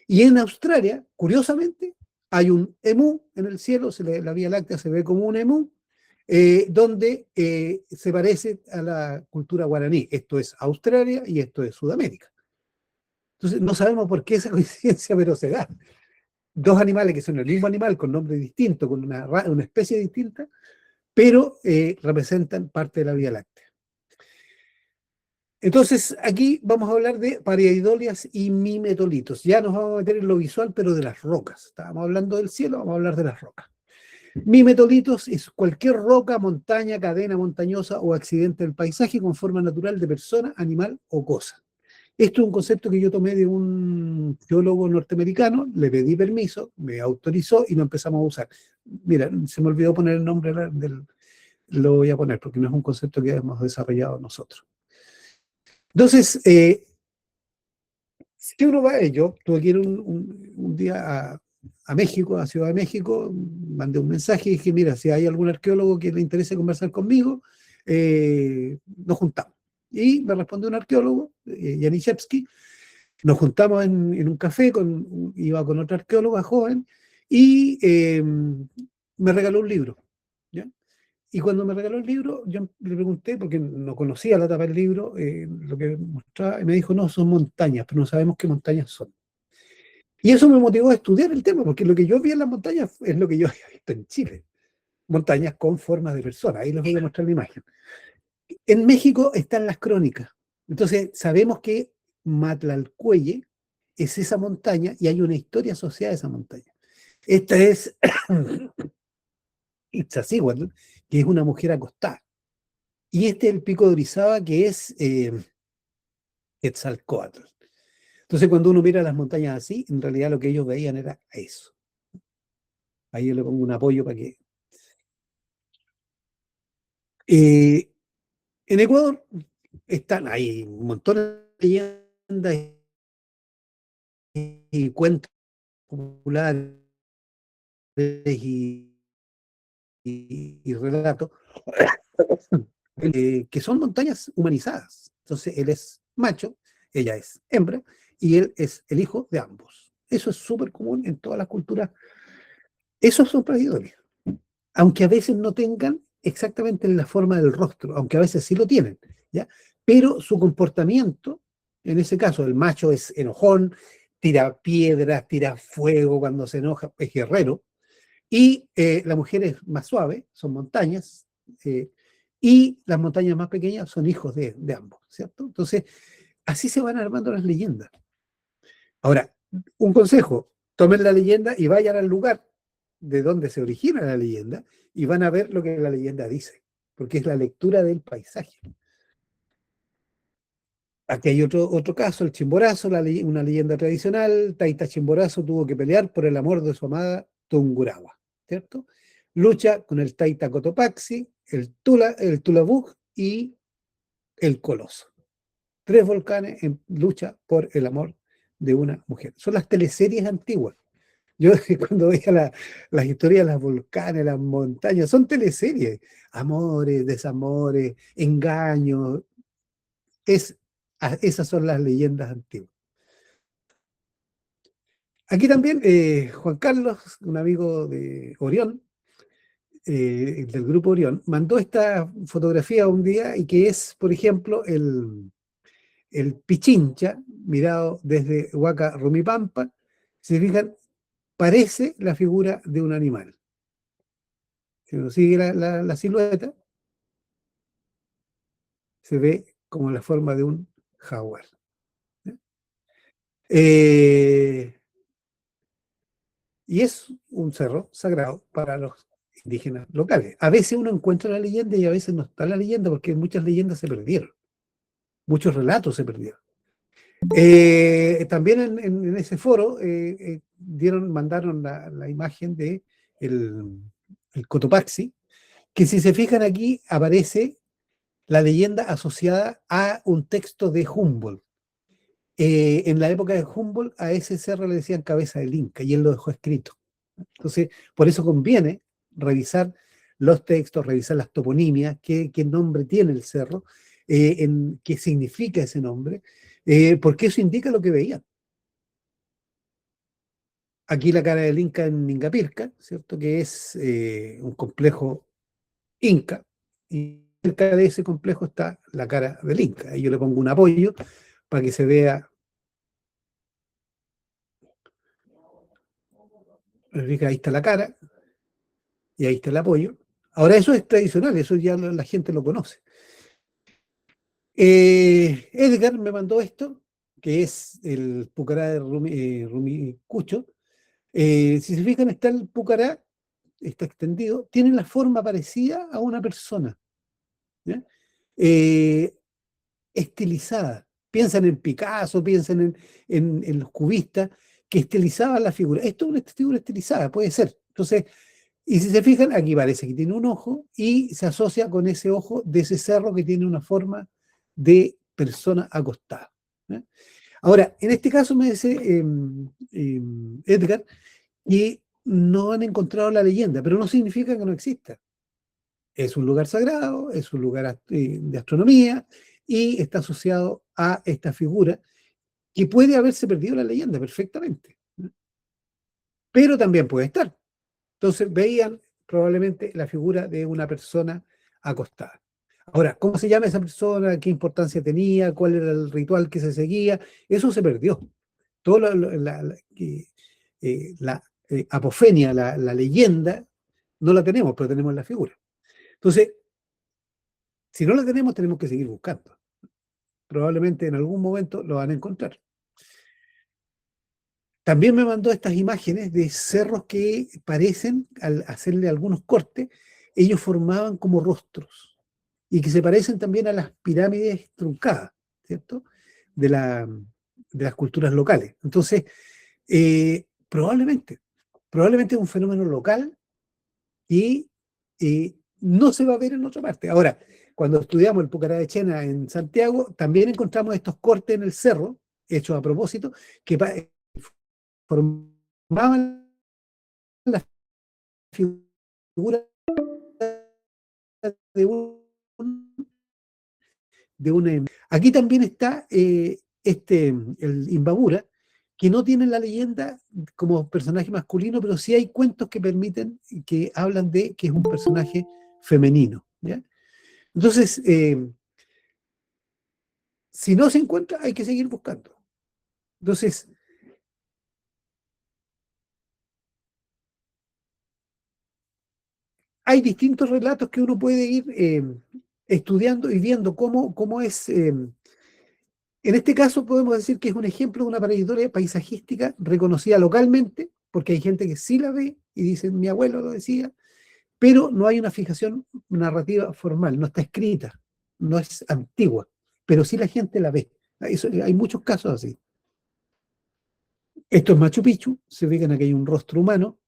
Speaker 1: Y en Australia, curiosamente, hay un emú en el cielo, la Vía Láctea se ve como un emú, donde se parece a la cultura guaraní. Esto es Australia y esto es Sudamérica. Entonces, no sabemos por qué esa coincidencia, pero se da. Dos animales que son el mismo animal, con nombre distinto, con una especie distinta, pero representan parte de la Vía Láctea. Entonces, aquí vamos a hablar de pareidolias y mimetolitos. Ya nos vamos a meter en lo visual, pero de las rocas. Estábamos hablando del cielo, vamos a hablar de las rocas. Mimetolitos es cualquier roca, montaña, cadena montañosa o accidente del paisaje con forma natural de persona, animal o cosa. Esto es un concepto que yo tomé de un geólogo norteamericano, le pedí permiso, me autorizó y lo empezamos a usar. Mira, se me olvidó poner el nombre lo voy a poner porque no es un concepto que hemos desarrollado nosotros. Entonces, si uno va, yo tuve que ir un día a México, a Ciudad de México, mandé un mensaje y dije, mira, si hay algún arqueólogo que le interese conversar conmigo, nos juntamos. Y me respondió un arqueólogo, Janiszewski, nos juntamos en un café, iba con otra arqueóloga joven, y me regaló un libro, ¿ya? Y cuando me regaló el libro, yo le pregunté, porque no conocía la tapa del libro, lo que mostraba, y me dijo, no, son montañas, pero no sabemos qué montañas son. Y eso me motivó a estudiar el tema, porque lo que yo vi en las montañas es lo que yo había visto en Chile. montañas con formas de personas. Ahí les voy a mostrar la imagen. En México están las crónicas. Entonces, sabemos que Matlalcueye es esa montaña y hay una historia asociada a esa montaña. Esta es Iztaccíhuatl, que es una mujer acostada. Y este es el pico de Orizaba, que es Quetzalcóatl. Entonces, cuando uno mira las montañas así, en realidad lo que ellos veían era eso. Ahí yo le pongo un apoyo para que... Eh, en Ecuador están, hay un montón de leyendas y cuentos populares y, y relatos que son montañas humanizadas. Entonces, él es macho, ella es hembra, y él es el hijo de ambos. Eso es súper común en todas las culturas. Esos son pareidolia, aunque a veces no tengan exactamente la forma del rostro, aunque a veces sí lo tienen, ¿ya? Pero su comportamiento, en ese caso, el macho es enojón, tira piedras, tira fuego cuando se enoja, es guerrero, y la mujer es más suave, son montañas, y las montañas más pequeñas son hijos de ambos, ¿cierto? Entonces, así se van armando las leyendas. Ahora, un consejo, tomen la leyenda y vayan al lugar de donde se origina la leyenda y van a ver lo que la leyenda dice, porque es la lectura del paisaje. Aquí hay otro caso, el Chimborazo, una leyenda tradicional. Taita Chimborazo tuvo que pelear por el amor de su amada Tungurahua, ¿cierto? Lucha con el Taita Cotopaxi, el Tulabug y el Coloso. 3 volcanes en lucha por el amor de una mujer. Son las teleseries antiguas. Yo cuando veía las historias de los volcanes, las montañas, son teleseries. Amores, desamores, engaños. Es, esas son las leyendas antiguas. Aquí también Juan Carlos, un amigo de Orión, del grupo Orión, mandó esta fotografía un día y que es, por ejemplo, el Pichincha, mirado desde Huaca Rumipampa. Si se fijan, parece la figura de un animal. Si uno sigue la silueta, se ve como la forma de un jaguar. Eh, y es un cerro sagrado para los indígenas locales. A veces uno encuentra la leyenda y a veces no está la leyenda porque muchas leyendas se perdieron, muchos relatos se perdieron. También en ese foro mandaron la imagen de el Cotopaxi, que si se fijan aquí aparece la leyenda asociada a un texto de Humboldt. En la época de Humboldt a ese cerro le decían cabeza del Inca y él lo dejó escrito. Entonces, por eso conviene revisar los textos, revisar las toponimias, qué nombre tiene el cerro, qué significa ese nombre, porque eso indica lo que veían. Aquí la cara del Inca en Ingapirca, ¿cierto? Que es un complejo Inca, y cerca de ese complejo está la cara del Inca. Ahí yo le pongo un apoyo para que se vea. Ahí está la cara y ahí está el apoyo. Ahora eso es tradicional, eso ya la gente lo conoce. Edgar me mandó esto, que es el pucará de Rumicucho. Si se fijan, está el pucará, está extendido, tiene la forma parecida a una persona, ¿ya? Eh, estilizada. Piensan en Picasso, piensan en los cubistas que estilizaban la figura. Esto es una figura estilizada, puede ser. Entonces, y si se fijan, aquí parece que tiene un ojo y se asocia con ese ojo de ese cerro que tiene una forma de persona acostada, ¿eh? Ahora, en este caso me dice Edgar que no han encontrado la leyenda, pero no significa que no exista. Es un lugar sagrado, es un lugar de astronomía y está asociado a esta figura que puede haberse perdido la leyenda perfectamente, ¿eh? Pero también puede estar. Entonces veían probablemente la figura de una persona acostada. Ahora, ¿cómo se llama esa persona? ¿Qué importancia tenía? ¿Cuál era el ritual que se seguía? Eso se perdió. Todo la apofenia, la leyenda, No la tenemos, pero tenemos la figura. Entonces, si no la tenemos, tenemos que seguir buscando. Probablemente en algún momento lo van a encontrar. También me mandó estas imágenes de cerros que parecen, al hacerle algunos cortes, ellos formaban como rostros y que se parecen también a las pirámides truncadas, ¿cierto? De, de las culturas locales. Entonces, probablemente es un fenómeno local y no se va a ver en otra parte. Ahora, cuando estudiamos el Pucará de Chena en Santiago, también encontramos estos cortes en el cerro, hechos a propósito, que formaban la figura de Aquí también está el Imbabura, que no tiene la leyenda como personaje masculino, pero sí hay cuentos que permiten, que hablan de que es un personaje femenino. ¿Ya? Entonces, si no se encuentra, hay que seguir buscando. Entonces, hay distintos relatos que uno puede ir estudiando y viendo cómo es. En este caso podemos decir que es un ejemplo de una trayectoria paisajística reconocida localmente, porque hay gente que sí la ve y dice, mi abuelo lo decía, pero no hay una fijación narrativa formal, no está escrita, no es antigua, pero sí la gente la ve. Hay muchos casos así. Esto es Machu Picchu, se ubican aquí hay un rostro humano,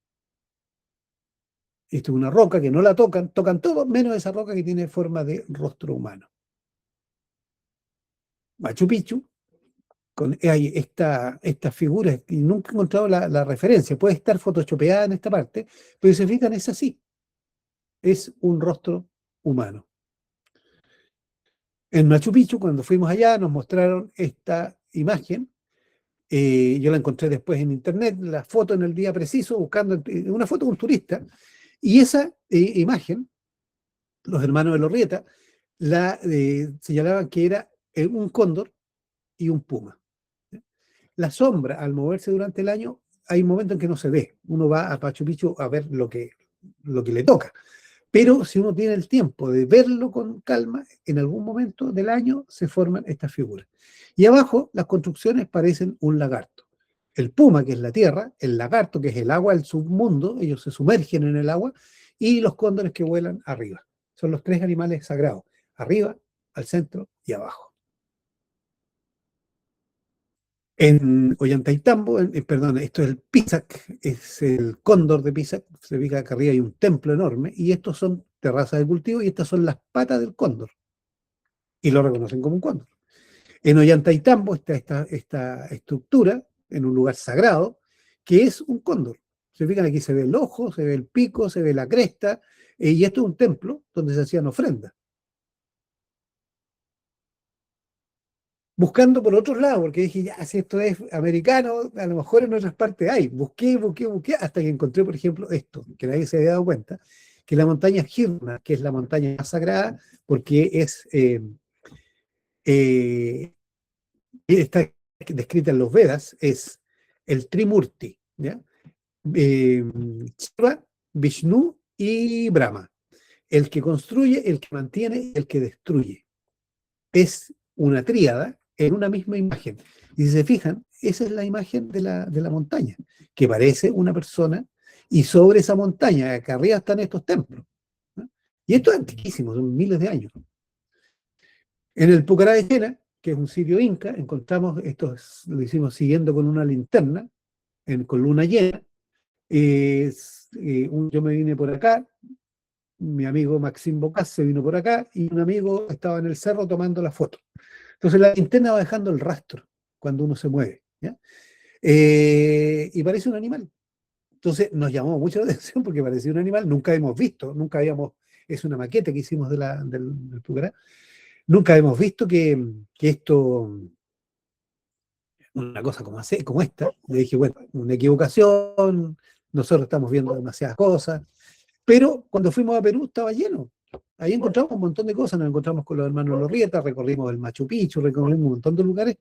Speaker 1: esto es una roca que no la tocan todo menos esa roca que tiene forma de rostro humano. Machu Picchu, hay esta figura, y nunca he encontrado la referencia, puede estar photoshopeada en esta parte, pero si se fijan es así, es un rostro humano. En Machu Picchu, cuando fuimos allá, nos mostraron esta imagen. Yo la encontré después en internet, la foto en el día preciso, buscando una foto de un turista, y esa imagen, los hermanos de Lorrieta, la señalaban que era un cóndor y un puma. La sombra, al moverse durante el año, hay momentos en que no se ve. Uno va a Machu Picchu a ver lo que le toca. Pero si uno tiene el tiempo de verlo con calma, en algún momento del año se forman estas figuras. Y abajo las construcciones parecen un lagarto. El puma, que es la tierra, el lagarto, que es el agua del submundo, ellos se sumergen en el agua, y los cóndores que vuelan arriba. Son los tres animales sagrados, arriba, al centro y abajo. En Ollantaytambo, perdón, esto es el Pisac, es el cóndor de Pisac, se ubica acá arriba, hay un templo enorme, y estos son terrazas de cultivo, y estas son las patas del cóndor, y lo reconocen como un cóndor. En Ollantaytambo está esta estructura, en un lugar sagrado, que es un cóndor. Se fijan, aquí se ve el ojo, se ve el pico, se ve la cresta, y esto es un templo donde se hacían ofrendas. Buscando por otros lados, porque dije, ya, si esto es americano, a lo mejor en otras partes hay. Busqué, hasta que encontré, por ejemplo, esto, que nadie se había dado cuenta, que la montaña Girna, que es la montaña más sagrada, porque eh, está descrita en los Vedas, es el Trimurti, ¿ya? Shiva, Vishnu y Brahma. El que construye, el que mantiene, y el que destruye. Es una tríada en una misma imagen. Y si se fijan, esa es la imagen de la montaña, que parece una persona, y sobre esa montaña, acá arriba están estos templos. ¿No? Y esto es antiquísimo, son miles de años. En el Pucará de Jena, que es un sitio inca, encontramos esto, lo hicimos siguiendo con una linterna, con luna llena. Yo me vine por acá, mi amigo Maxim Bocas se vino por acá, y un amigo estaba en el cerro tomando la foto. Entonces la linterna va dejando el rastro cuando uno se mueve, ¿ya? Y parece un animal. Entonces nos llamó mucho la atención porque parecía un animal, nunca hemos visto, nunca habíamos, es una maqueta que hicimos del Pucará, nunca hemos visto que esto, una cosa como esta. Le dije, bueno, una equivocación, nosotros estamos viendo demasiadas cosas, pero cuando fuimos a Perú estaba lleno. Ahí encontramos un montón de cosas, nos encontramos con los hermanos Lorrieta, recorrimos el Machu Picchu, recorrimos un montón de lugares,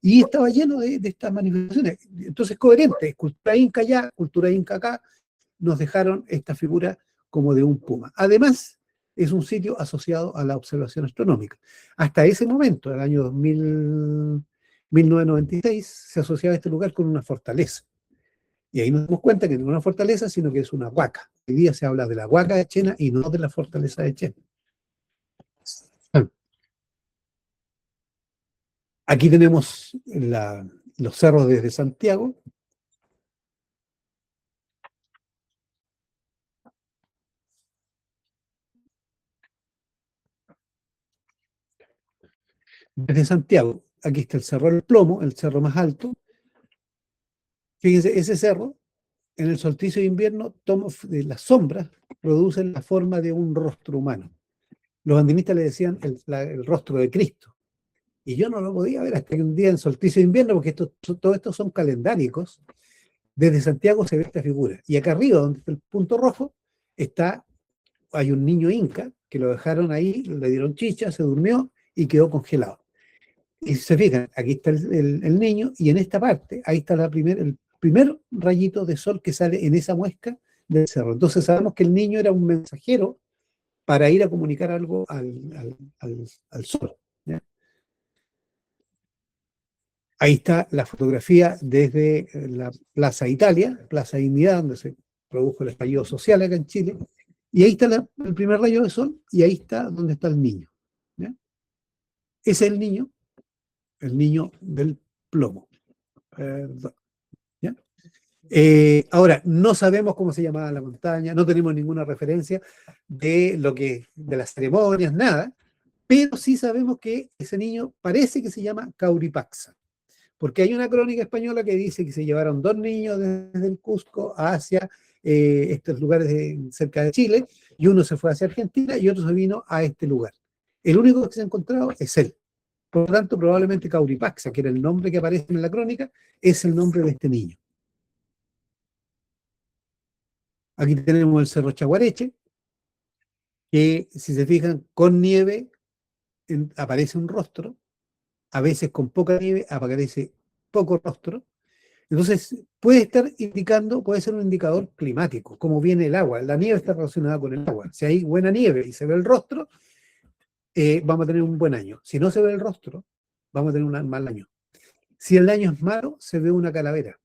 Speaker 1: y estaba lleno de estas manifestaciones. Entonces, coherente, cultura inca allá, cultura inca acá, nos dejaron esta figura como de un puma. Además, es un sitio asociado a la observación astronómica. Hasta ese momento, el año 1996, se asociaba este lugar con una fortaleza. Y ahí nos damos cuenta que no es una fortaleza, sino que es una huaca. Hoy día se habla de la huaca de Chena y no de la fortaleza de Chena. Aquí tenemos los cerros desde Santiago. Desde Santiago, aquí está el Cerro del Plomo, el cerro más alto. Fíjense, ese cerro, en el solsticio de invierno, las sombras producen la forma de un rostro humano. Los andinistas le decían el rostro de Cristo. Y yo no lo podía ver hasta que un día en solsticio de invierno, porque todo esto son calendáricos. Desde Santiago se ve esta figura. Y acá arriba, donde está el punto rojo, hay un niño inca que lo dejaron ahí, le dieron chicha, se durmió y quedó congelado. Y si se fijan, aquí está el niño y en esta parte, ahí está el primer rayito de sol que sale en esa muesca del cerro. Entonces sabemos que el niño era un mensajero para ir a comunicar algo al sol. ¿Ya? Ahí está la fotografía desde la Plaza Italia, Plaza Dignidad, donde se produjo el estallido social acá en Chile. Y ahí está el primer rayo de sol y ahí está donde está el niño. ¿Ya? Ese es el niño del plomo. ¿Ya? Ahora, no sabemos cómo se llamaba la montaña, no tenemos ninguna referencia de las ceremonias, nada, pero sí sabemos que ese niño parece que se llama Cauripaxa, porque hay una crónica española que dice que se llevaron dos niños desde el Cusco hacia estos lugares cerca de Chile, y uno se fue hacia Argentina y otro se vino a este lugar. El único que se ha encontrado es él. Por lo tanto, probablemente Cauripaxa, que era el nombre que aparece en la crónica, es el nombre de este niño. Aquí tenemos el Cerro Chaguareche, que si se fijan, con nieve aparece un rostro, a veces con poca nieve aparece poco rostro. Entonces, puede estar indicando, puede ser un indicador climático, como viene el agua. La nieve está relacionada con el agua. Si hay buena nieve y se ve el rostro, vamos a tener un buen año. Si no se ve el rostro, vamos a tener un mal año. Si el año es malo, se ve una calavera.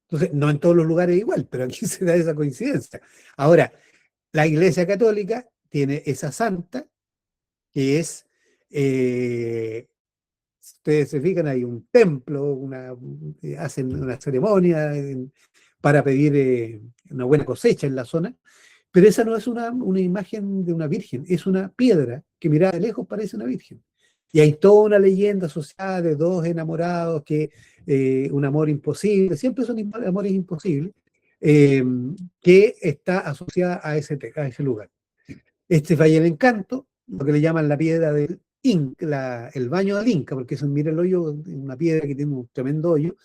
Speaker 1: Entonces, no en todos los lugares igual, pero aquí se da esa coincidencia. Ahora, la Iglesia Católica tiene esa santa que es, si ustedes se fijan, hay un templo, hacen una ceremonia para pedir una buena cosecha en la zona, pero esa no es una imagen de una virgen, es una piedra que mirada de lejos parece una virgen. Y hay toda una leyenda asociada de dos enamorados, un amor imposible, siempre son amores imposibles, eh, que está asociada a ese lugar. Este Valle del Encanto, lo que le llaman la piedra del Inca, el baño del Inca, porque eso, mira el hoyo, una piedra que tiene un tremendo hoyo,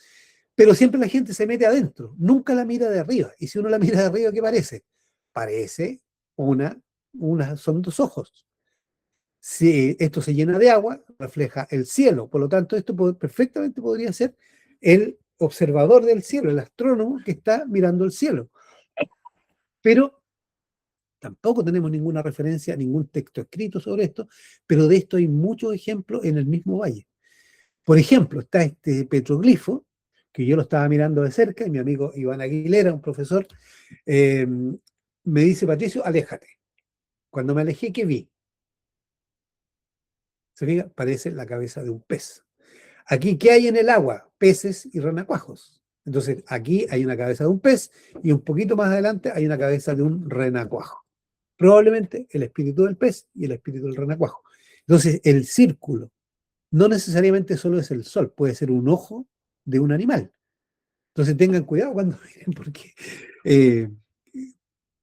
Speaker 1: pero siempre la gente se mete adentro, nunca la mira de arriba. Y si uno la mira de arriba, ¿qué parece? Parece son dos ojos. Si esto se llena de agua, refleja el cielo. Por lo tanto, esto perfectamente podría ser el observador del cielo, el astrónomo que está mirando el cielo. Pero tampoco tenemos ninguna referencia, ningún texto escrito sobre esto, pero de esto hay muchos ejemplos en el mismo valle. Por ejemplo, está este petroglifo, que yo lo estaba mirando de cerca, y mi amigo Iván Aguilera, un profesor, me dice: Patricio, aléjate. Cuando me alejé, ¿qué vi? Se fija, parece la cabeza de un pez. Aquí, ¿qué hay en el agua? Peces y renacuajos. Entonces, aquí hay una cabeza de un pez y un poquito más adelante hay una cabeza de un renacuajo. Probablemente el espíritu del pez y el espíritu del renacuajo. Entonces, el círculo no necesariamente solo es el sol, puede ser un ojo de un animal. Entonces, tengan cuidado cuando miren, porque eh,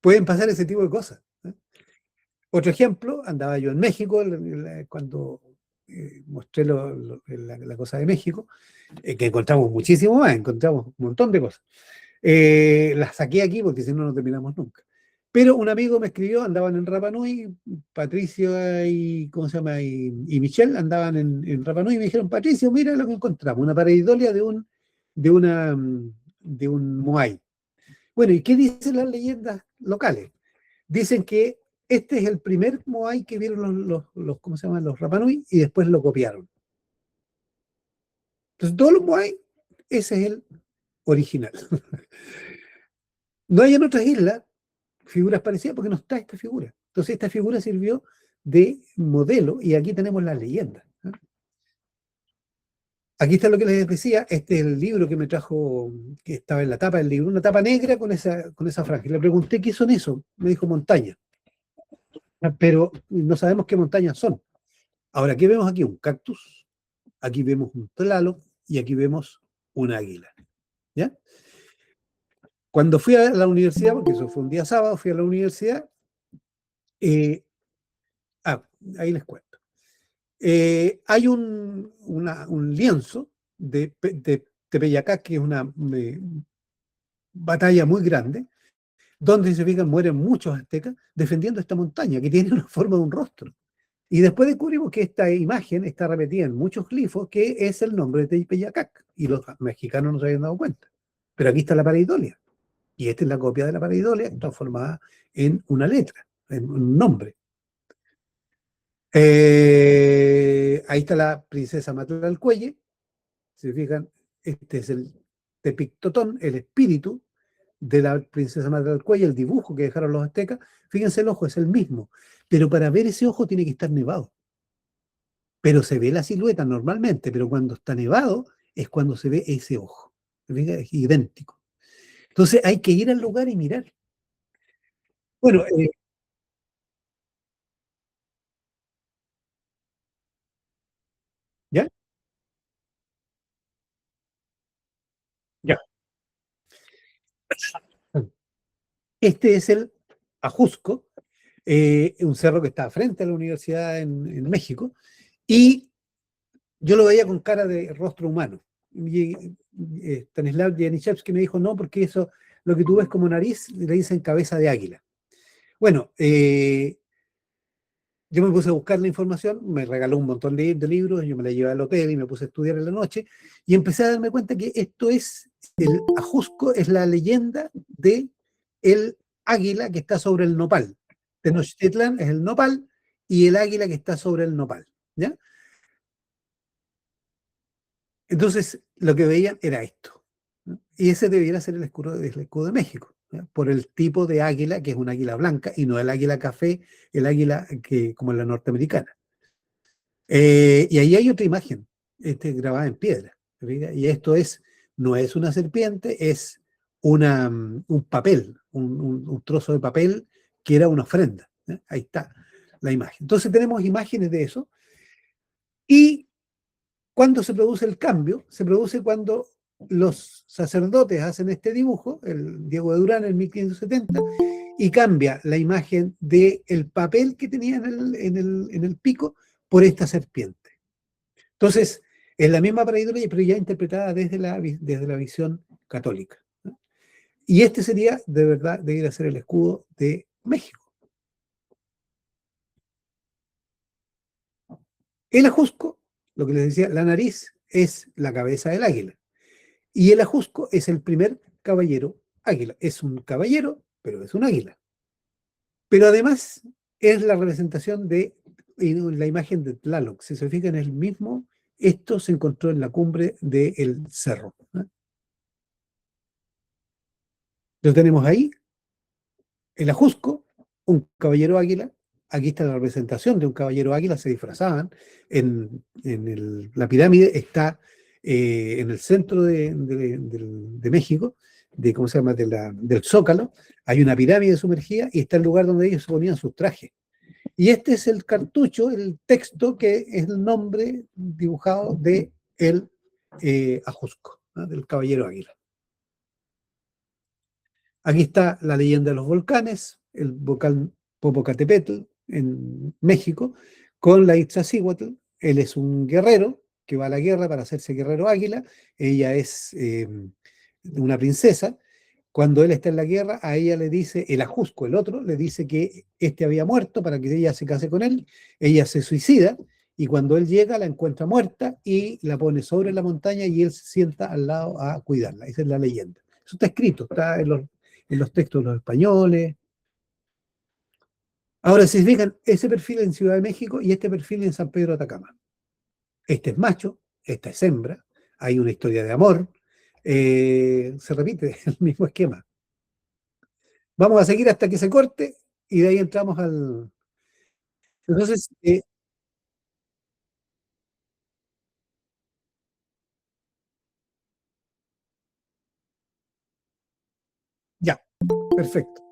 Speaker 1: pueden pasar ese tipo de cosas. ¿Eh? Otro ejemplo, andaba yo en México cuando mostré la cosa de México, que encontramos muchísimo más, encontramos un montón de cosas. Las saqué aquí porque si no, no terminamos nunca. Pero un amigo me escribió, andaban en Rapa Nui, Patricio y, ¿cómo se llama? Y Michelle andaban en Rapa Nui y me dijeron: Patricio, mira lo que encontramos, una pareidolia de un Moai. Bueno, ¿y qué dicen las leyendas locales. Dicen que este es el primer Moai que vieron ¿cómo se llaman? Los Rapanui y después lo copiaron. Entonces, todos los Moai, ese es el original. No hay en otras islas figuras parecidas porque no está esta figura. Entonces, esta figura sirvió de modelo y aquí tenemos la leyenda. Aquí está lo que les decía, este es el libro que me trajo, que estaba en la tapa del libro, una tapa negra con esa franja. Le pregunté qué son eso, me dijo montaña, pero no sabemos qué montañas son. Ahora, ¿qué vemos aquí? Un cactus, aquí vemos un tlaloc y aquí vemos un águila. ¿Ya? Cuando fui a la universidad, porque eso fue un día sábado, fui a la universidad, eh, ah, ahí les cuento. Hay un lienzo de Tepeyacá, que es una batalla muy grande, donde se fijan, mueren muchos aztecas defendiendo esta montaña que tiene una forma de un rostro. Y después descubrimos que esta imagen está repetida en muchos glifos, que es el nombre de Tepeyacac, y los mexicanos no se habían dado cuenta. Pero aquí está la pareidolia, y esta es la copia de la pareidolia transformada en una letra, en un nombre. Ahí está la princesa Matlalcueye, si se fijan, este es el Tepictotón, el espíritu de la princesa Matlalcueye, el dibujo que dejaron los aztecas. Fíjense, el ojo es el mismo, pero para ver ese ojo tiene que estar nevado. Pero se ve la silueta normalmente, pero cuando está nevado es cuando se ve ese ojo. Es idéntico. Entonces hay que ir al lugar y mirar. Bueno, ¿ya? Ya. Este es el Ajusco, un cerro que está frente a la universidad en México, y yo lo veía con cara de rostro humano. Y Stanislav Janiszewski me dijo, no, porque eso, lo que tú ves como nariz, le dicen cabeza de águila. Bueno, yo me puse a buscar la información, me regaló un montón de libros, yo me la llevé al hotel y me puse a estudiar en la noche, y empecé a darme cuenta que esto es, el Ajusco es la leyenda de el águila que está sobre el nopal. Tenochtitlan es el nopal y el águila que está sobre el nopal, ¿ya? Entonces, lo que veían era esto, ¿no? Y ese debiera ser el escudo de México, ¿ya? Por el tipo de águila, que es un águila blanca, y no el águila café, el águila que, como la norteamericana. Y ahí hay otra imagen, grabada en piedra. Y esto no es una serpiente, es un papel, un trozo de papel que era una ofrenda. Ahí está la imagen. Entonces tenemos imágenes de eso. Y cuando se produce el cambio, se produce cuando los sacerdotes hacen este dibujo, el Diego de Durán en 1570, y cambia la imagen del papel que tenía en el pico por esta serpiente. Entonces, es la misma pareidolia, pero ya interpretada desde la visión católica, ¿no? Y este sería, de verdad, debería ser el escudo de México. El ajusco, lo que les decía, la nariz es la cabeza del águila. Y el ajusco es el primer caballero águila. Es un caballero, pero es un águila. Pero además es la representación de la imagen de Tlaloc. Si se fijan, es el mismo. Esto se encontró en la cumbre del cerro, ¿no? Lo tenemos ahí, el ajusco, un caballero águila. Aquí está la representación de un caballero águila, se disfrazaban. La pirámide está en el centro de México, ¿cómo se llama? Del Zócalo. Hay una pirámide sumergida y está el lugar donde ellos se ponían sus trajes. Y este es el cartucho, el texto que es el nombre dibujado de el Ajusco, ¿no? Del caballero águila. Aquí está la leyenda de los volcanes, el volcán Popocatépetl en México, con la Iztaccíhuatl. Él es un guerrero que va a la guerra para hacerse guerrero águila. Ella es una princesa. Cuando él está en la guerra, a ella le dice, el Ajusco, el otro, le dice que este había muerto para que ella se case con él. Ella se suicida y cuando él llega la encuentra muerta y la pone sobre la montaña y él se sienta al lado a cuidarla. Esa es la leyenda. Eso está escrito, está en los textos de los españoles. Ahora, si se fijan, ese perfil en Ciudad de México y este perfil en San Pedro de Atacama. Este es macho, esta es hembra, hay una historia de amor, se repite el mismo esquema. Vamos a seguir hasta que se corte y de ahí entramos al... Entonces, ya, perfecto.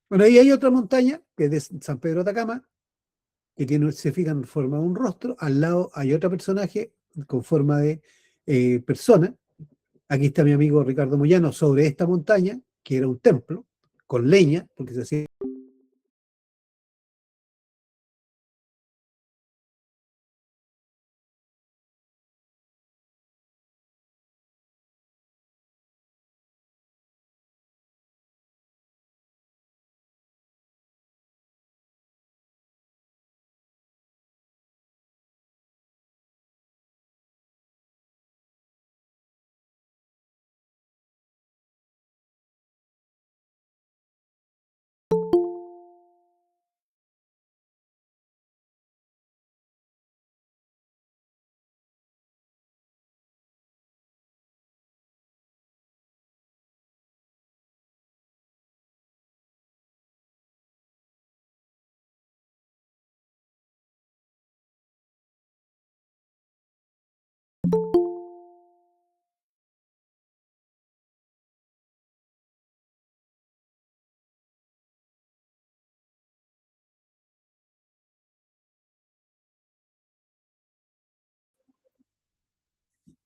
Speaker 1: Bueno, ahí hay otra montaña, que es de San Pedro de Atacama, que tiene, se fijan, forma de un rostro. Al lado hay otro personaje con forma de persona. Aquí está mi amigo Ricardo Moyano sobre esta montaña, que era un templo, con leña, porque se hacía...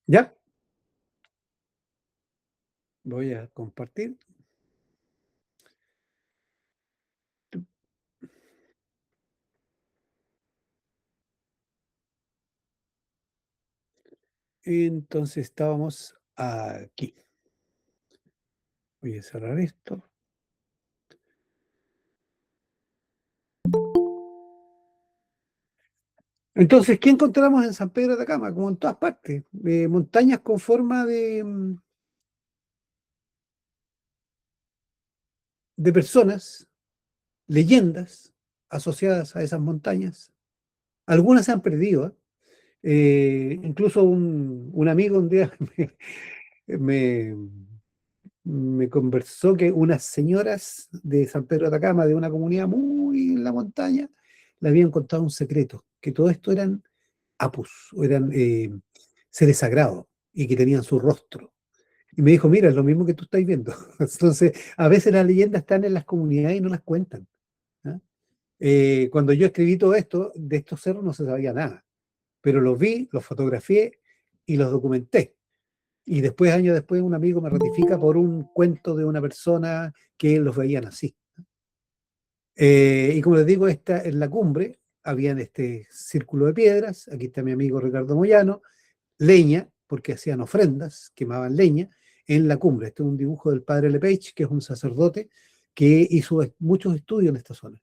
Speaker 1: ¿Ya? Voy a compartir. Entonces estábamos aquí. Voy a cerrar esto. Entonces, ¿qué encontramos en San Pedro de Atacama? Como en todas partes, montañas con forma de personas, leyendas asociadas a esas montañas. Algunas se han perdido, ¿eh? Incluso un amigo un día me, me conversó que unas señoras de San Pedro de Atacama, de una comunidad muy en la montaña, le habían contado un secreto, que todo esto eran apus, o eran seres sagrados, y que tenían su rostro. Y me dijo, mira, es lo mismo que tú estás viendo. Entonces, a veces las leyendas están en las comunidades y no las cuentan. ¿Ah? Cuando yo escribí todo esto, de estos cerros no se sabía nada, pero los vi, los fotografié y los documenté. Y después, años después, un amigo me ratifica por un cuento de una persona que los veían así. Y como les digo, esta, en la cumbre habían este círculo de piedras, aquí está mi amigo Ricardo Moyano, leña, porque hacían ofrendas, quemaban leña, en la cumbre. Este es un dibujo del padre Lepage, que es un sacerdote que hizo muchos estudios en esta zona.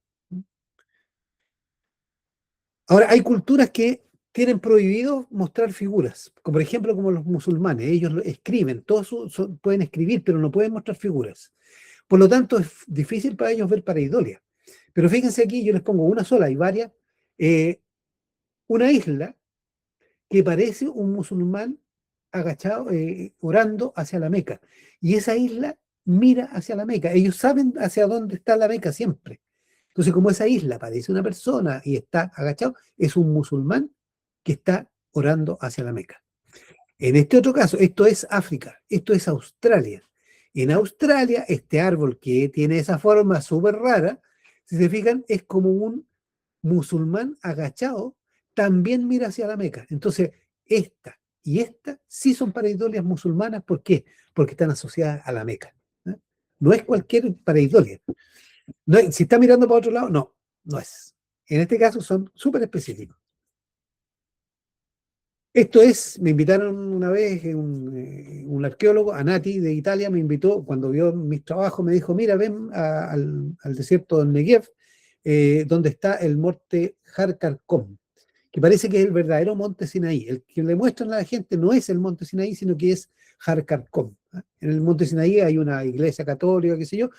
Speaker 1: Ahora, hay culturas que tienen prohibido mostrar figuras, como por ejemplo como los musulmanes, ellos escriben, todos pueden escribir, pero no pueden mostrar figuras. Por lo tanto, es difícil para ellos ver pareidolia. Pero fíjense aquí, yo les pongo una sola, hay varias, eh, una isla que parece un musulmán agachado, orando hacia la Meca. Y esa isla mira hacia la Meca. Ellos saben hacia dónde está la Meca siempre. Entonces, como esa isla parece una persona y está agachado, es un musulmán que está orando hacia la Meca. En este otro caso, esto es África, esto es Australia. En Australia, este árbol que tiene esa forma súper rara, si se fijan, es como un musulmán agachado, también mira hacia la Meca. Entonces, esta y esta sí son pareidolias musulmanas. ¿Por qué? Porque están asociadas a la Meca. ¿Eh? No es cualquier pareidolia. No es, si está mirando para otro lado, no, no es. En este caso son súper específicos. Esto es, me invitaron una vez, un arqueólogo, Anati de Italia, me invitó, cuando vio mis trabajos, me dijo, mira, ven al desierto del Negev, donde está el monte Harkarkom, que parece que es el verdadero monte Sinaí. El que le muestran a la gente no es el monte Sinaí, sino que es Harkarkom. ¿Ah? En el monte Sinaí hay una iglesia católica, qué sé yo,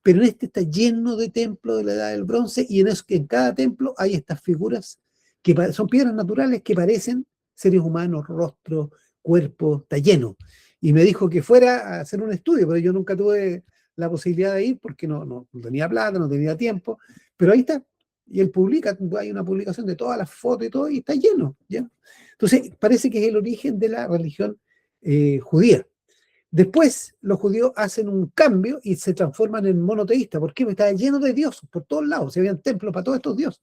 Speaker 1: pero en este está lleno de templos de la Edad del Bronce y en cada templo hay estas figuras que son piedras naturales que parecen seres humanos, rostros, cuerpos, está lleno. Y me dijo que fuera a hacer un estudio, pero yo nunca tuve la posibilidad de ir porque no tenía plata, no tenía tiempo, pero ahí está. Y él publica, hay una publicación de todas las fotos y todo, y está lleno, lleno. Entonces, parece que es el origen de la religión judía. Después los judíos hacen un cambio y se transforman en monoteístas. ¿Por qué? Porque estaba lleno de dioses por todos lados, se habían templos para todos estos dioses.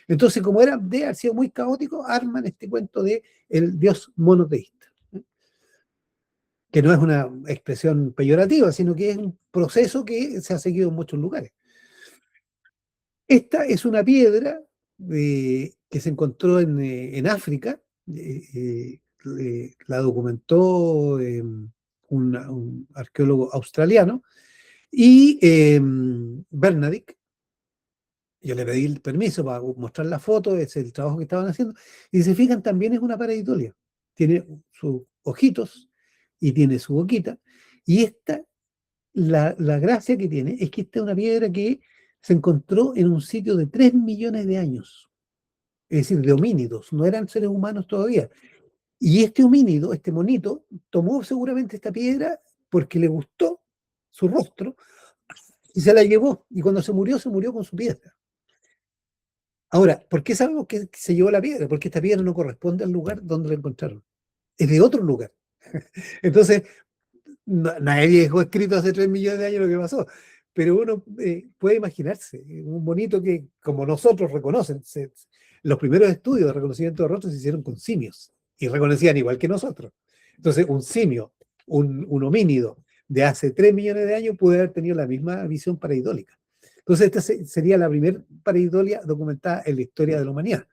Speaker 1: Entonces, como era de haber sido muy caótico, arman este cuento de el dios monoteísta, que no es una expresión peyorativa, sino que es un proceso que se ha seguido en muchos lugares. Esta es una piedra que se encontró en África, la documentó un arqueólogo australiano, y Bernadic, yo le pedí el permiso para mostrar la foto, es el trabajo que estaban haciendo, y si se fijan, también es una pareidolia. Tiene sus ojitos y tiene su boquita, y esta, la gracia que tiene es que esta es una piedra que se encontró en un sitio de 3 millones de años, es decir, de homínidos, no eran seres humanos todavía. Y este homínido, este monito, tomó seguramente esta piedra porque le gustó su rostro y se la llevó. Y cuando se murió con su piedra. Ahora, ¿por qué sabemos que se llevó la piedra? Porque esta piedra no corresponde al lugar donde la encontraron. Es de otro lugar. Entonces, nadie dejó escrito hace 3 millones de años lo que pasó. Pero uno puede imaginarse, un bonito que, como nosotros reconocen, los primeros estudios de reconocimiento de rostros se hicieron con simios y reconocían igual que nosotros. Entonces, un simio, un homínido de hace 3 millones de años puede haber tenido la misma visión pareidólica. Entonces, esta sería la primera pareidolia documentada en la historia de la humanidad.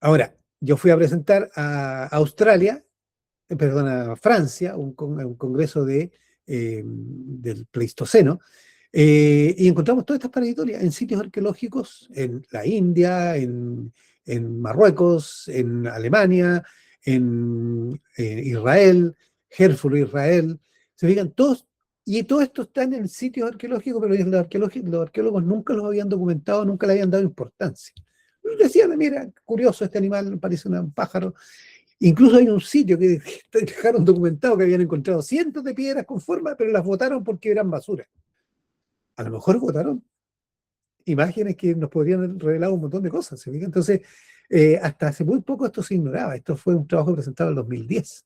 Speaker 1: Ahora, yo fui a presentar a Australia, perdón, a Francia, un congreso del Pleistoceno, y encontramos todas estas pareidolias en sitios arqueológicos en la India, en Marruecos, en Alemania, en Israel, Herfur, Israel. Se fijan, todos, y todo esto está en sitios arqueológicos, pero los arqueólogos nunca los habían documentado, nunca le habían dado importancia. Decían, mira, curioso, este animal parece un pájaro. Incluso hay un sitio que dejaron documentado que habían encontrado cientos de piedras con forma, pero las botaron porque eran basura. A lo mejor botaron imágenes que nos podrían revelar un montón de cosas. ¿Se fija? Entonces, hasta hace muy poco esto se ignoraba. Esto fue un trabajo presentado en el 2010.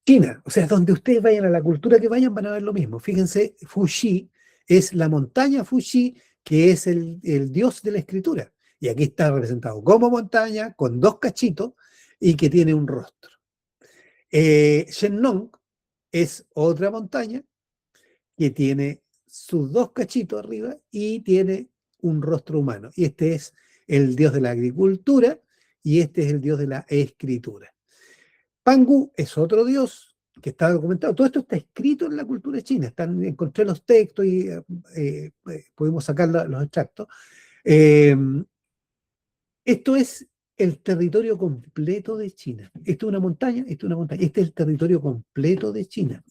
Speaker 1: China, o sea, donde ustedes vayan, a la cultura que vayan, van a ver lo mismo. Fíjense, Fuxi es la montaña Fuxi, que es el dios de la escritura. Y aquí está representado como montaña, con dos cachitos, y que tiene un rostro. Shennong es otra montaña que tiene sus dos cachitos arriba y tiene un rostro humano. Y este es el dios de la agricultura y este es el dios de la escritura. Pangu es otro dios que está documentado. Todo esto está escrito en la cultura china. Encontré los textos y pudimos sacar los extractos. Esto es el territorio completo de China. Esto es una montaña, esto es una montaña. Este es el territorio completo de China.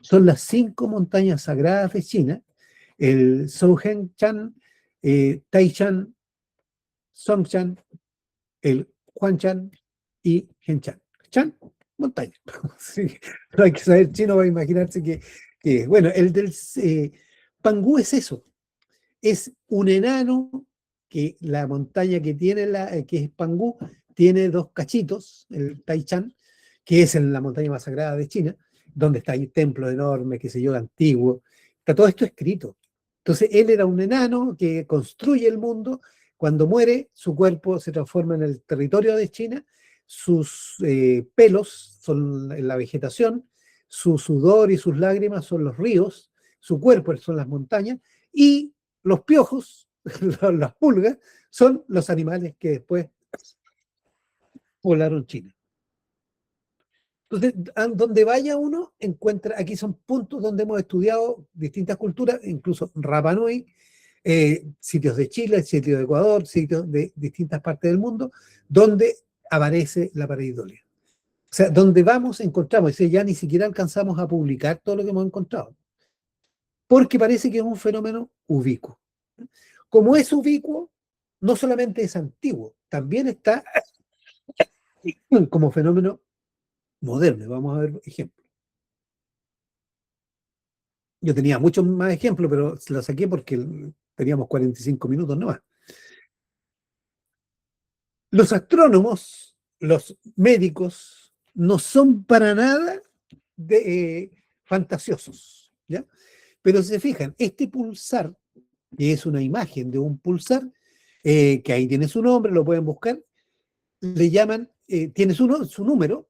Speaker 1: Son las 5 montañas sagradas de China: el Zhouhenchan, Taishan, Songshan, el Huanchan y Henchan. Chan, montaña. Sí, no hay que saber chino para imaginarse bueno, el del Pangú es eso. Es un enano que la montaña que tiene, que es Pangú, tiene dos cachitos, el Taichan, que es en la montaña más sagrada de China, donde está el templo enorme, qué sé yo, antiguo. Está todo esto escrito. Entonces, él era un enano que construye el mundo. Cuando muere, su cuerpo se transforma en el territorio de China, sus pelos son la vegetación, su sudor y sus lágrimas son los ríos, su cuerpo son las montañas, y los piojos, las pulgas, son los animales que después poblaron China. Entonces, donde vaya uno, encuentra, aquí son puntos donde hemos estudiado distintas culturas, incluso Rapa Nui, sitios de Chile, sitios de Ecuador, sitios de distintas partes del mundo, donde aparece la pareidolia. O sea, donde vamos encontramos, ya ni siquiera alcanzamos a publicar todo lo que hemos encontrado. porque parece que es un fenómeno ubicuo. Como es ubicuo, no solamente es antiguo, también está como fenómeno moderno. Vamos a ver ejemplos. Yo tenía muchos más ejemplos, pero los saqué porque teníamos 45 minutos nomás. Los astrónomos, los médicos, no son para nada fantasiosos, ¿ya? Pero si se fijan, este pulsar, que es una imagen de un pulsar, que ahí tiene su nombre, lo pueden buscar, le llaman, tiene su número,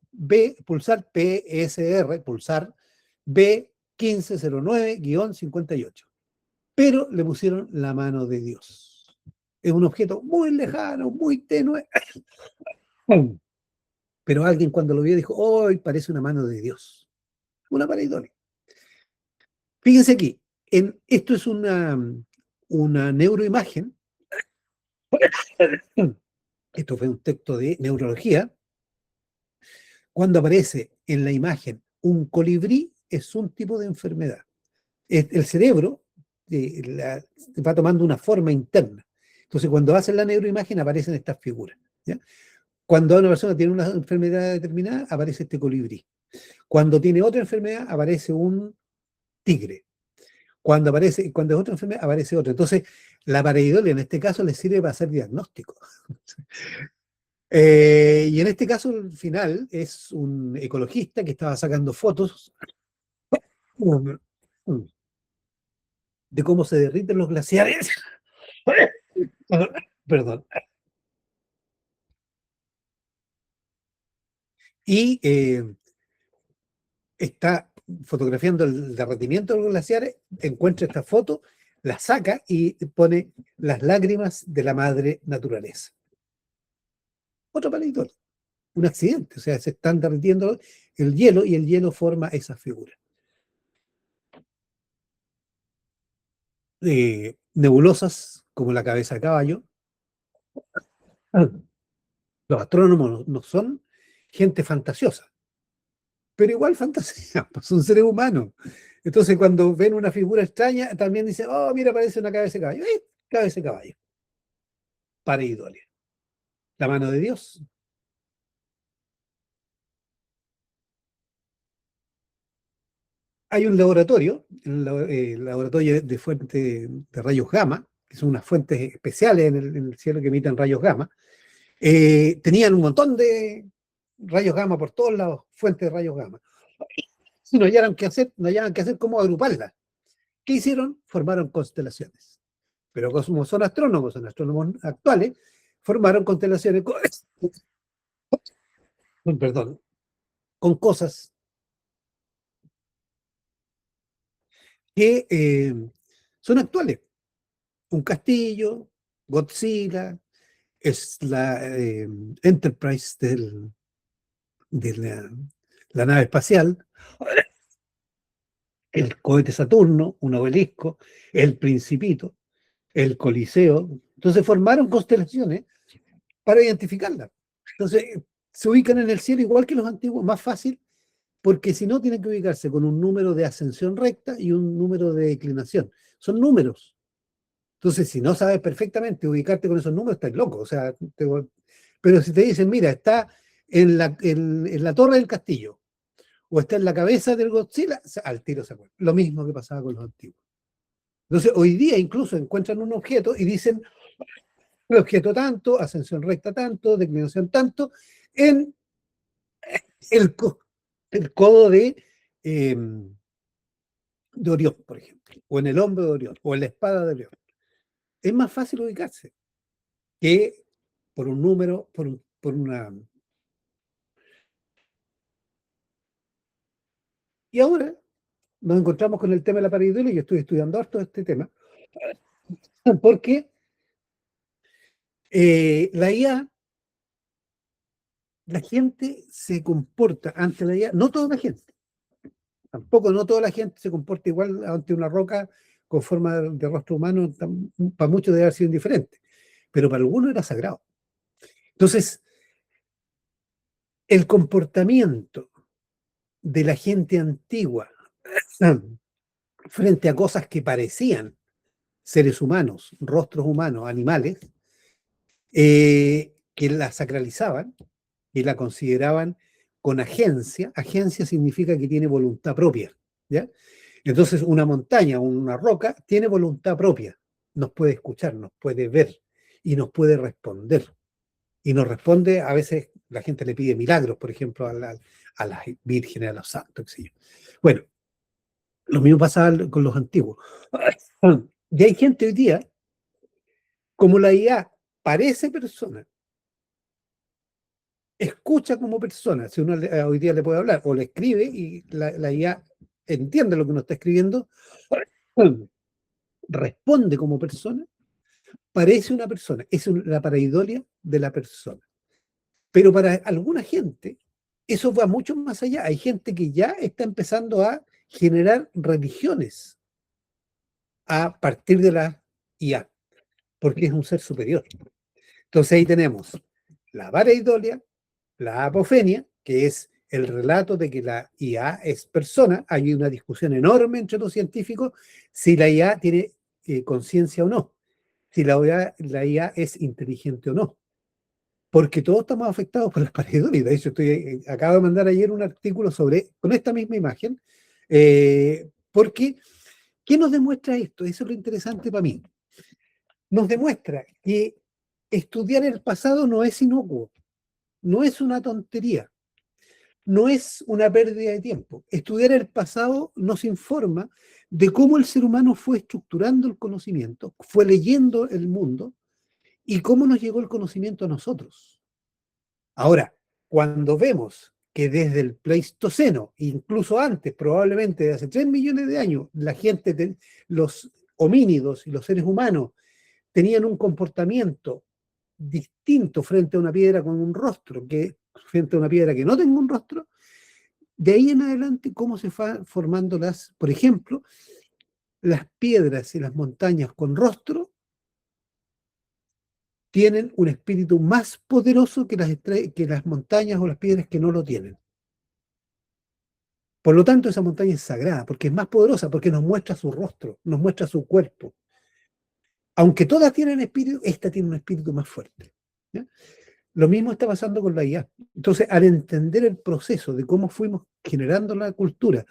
Speaker 1: pulsar PSR, pulsar B1509-58, pero le pusieron la mano de Dios. Es un objeto muy lejano, muy tenue, pero alguien cuando lo vio dijo, ¡oh, parece una mano de Dios! Una pareidolia. Fíjense aquí, esto es una neuroimagen, esto fue un texto de neurología, cuando aparece en la imagen un colibrí es un tipo de enfermedad. El cerebro va tomando una forma interna. Entonces, cuando hacen la neuroimagen aparecen estas figuras, ¿ya? Cuando una persona tiene una enfermedad determinada, aparece este colibrí. Cuando tiene otra enfermedad, aparece un tigre. Cuando es otra enfermedad, aparece otra. Entonces, la pareidolia en este caso le sirve para hacer diagnóstico. Y en este caso, al final, es un ecologista que estaba sacando fotos um, de cómo se derriten los glaciares. Perdón. Y está fotografiando el derretimiento de los glaciares, encuentra esta foto, la saca y pone las lágrimas de la madre naturaleza. Otro palito, un accidente, o sea, se están derritiendo el hielo y el hielo forma esa figura. Nebulosas como la cabeza de caballo. Los astrónomos no son gente fantasiosa, pero igual fantasía, pues son seres humanos. Entonces, cuando ven una figura extraña, también dicen, oh, mira, parece una cabeza de caballo. Cabeza de caballo, pareidolia. La mano de Dios. Hay un laboratorio, el laboratorio de fuente de rayos gamma, que son unas fuentes especiales en el cielo que emiten rayos gamma. Tenían un montón de rayos gamma por todos lados, fuentes de rayos gamma. No hallaron qué hacer, no hallaban qué hacer, cómo agruparlas. ¿Qué hicieron? Formaron constelaciones. Pero como son astrónomos actuales, formaron constelaciones perdón, con cosas que son actuales. Un castillo, Godzilla, es la Enterprise de la nave espacial, el cohete Saturno, un obelisco, el Principito, el Coliseo. Entonces formaron constelaciones para identificarlas. Entonces se ubican en el cielo igual que los antiguos, más fácil, porque si no tienen que ubicarse con un número de ascensión recta y un número de declinación. Son números. Entonces, si no sabes perfectamente ubicarte con esos números, estás loco. O sea, pero si te dicen, mira, está en la torre del castillo o está en la cabeza del Godzilla, al tiro se acuerda. Lo mismo que pasaba con los antiguos. Entonces, hoy día incluso encuentran un objeto y dicen, el objeto tanto, ascensión recta tanto, declinación tanto, en el, el codo eh, de Orión, por ejemplo, o en el hombro de Orión, o en la espada de Orión. Es más fácil ubicarse que por un número, por una. Y ahora nos encontramos con el tema de la pareidolia, y yo estoy estudiando harto este tema, porque la IA, la gente se comporta ante la IA, no toda la gente, tampoco no toda la gente se comporta igual ante una roca con forma de rostro humano, para muchos debe haber sido indiferente, pero para algunos era sagrado. Entonces, el comportamiento de la gente antigua frente a cosas que parecían seres humanos, rostros humanos, animales, que la sacralizaban y la consideraban con agencia. Agencia significa que tiene voluntad propia, ¿ya? Entonces, una montaña o una roca tiene voluntad propia, nos puede escuchar, nos puede ver y nos puede responder. Y nos responde, a veces la gente le pide milagros, por ejemplo, a las vírgenes, a los santos, qué sé yo. Bueno, lo mismo pasa con los antiguos. Y hay gente hoy día, como la IA parece persona, escucha como persona, si uno hoy día le puede hablar, o le escribe y la IA entiende lo que uno está escribiendo, responde como persona, parece una persona, es la pareidolia de la persona. Pero para alguna gente, eso va mucho más allá. Hay gente que ya está empezando a generar religiones a partir de la IA, porque es un ser superior. Entonces ahí tenemos la pareidolia, la apofenia, que es el relato de que la IA es persona. Hay una discusión enorme entre los científicos si la IA tiene conciencia o no, si la IA es inteligente o no, porque todos estamos afectados por las pareidolia. De hecho, acabo de mandar ayer un artículo con esta misma imagen, porque ¿qué nos demuestra esto? Eso es lo interesante para mí. Nos demuestra que estudiar el pasado no es inocuo, no es una tontería, no es una pérdida de tiempo. Estudiar el pasado nos informa de cómo el ser humano fue estructurando el conocimiento, fue leyendo el mundo y cómo nos llegó el conocimiento a nosotros. Ahora, cuando vemos que desde el Pleistoceno, incluso antes, probablemente de hace 3 millones de años, la gente, los homínidos y los seres humanos tenían un comportamiento distinto frente a una piedra con un rostro que frente a una piedra que no tenga un rostro, de ahí en adelante, cómo se van formando por ejemplo, las piedras y las montañas con rostro tienen un espíritu más poderoso que las montañas o las piedras que no lo tienen. Por lo tanto, esa montaña es sagrada, porque es más poderosa, porque nos muestra su rostro, nos muestra su cuerpo. Aunque todas tienen espíritu, esta tiene un espíritu más fuerte, ¿ya? Lo mismo está pasando con la IA. Entonces, al entender el proceso de cómo fuimos generando la cultura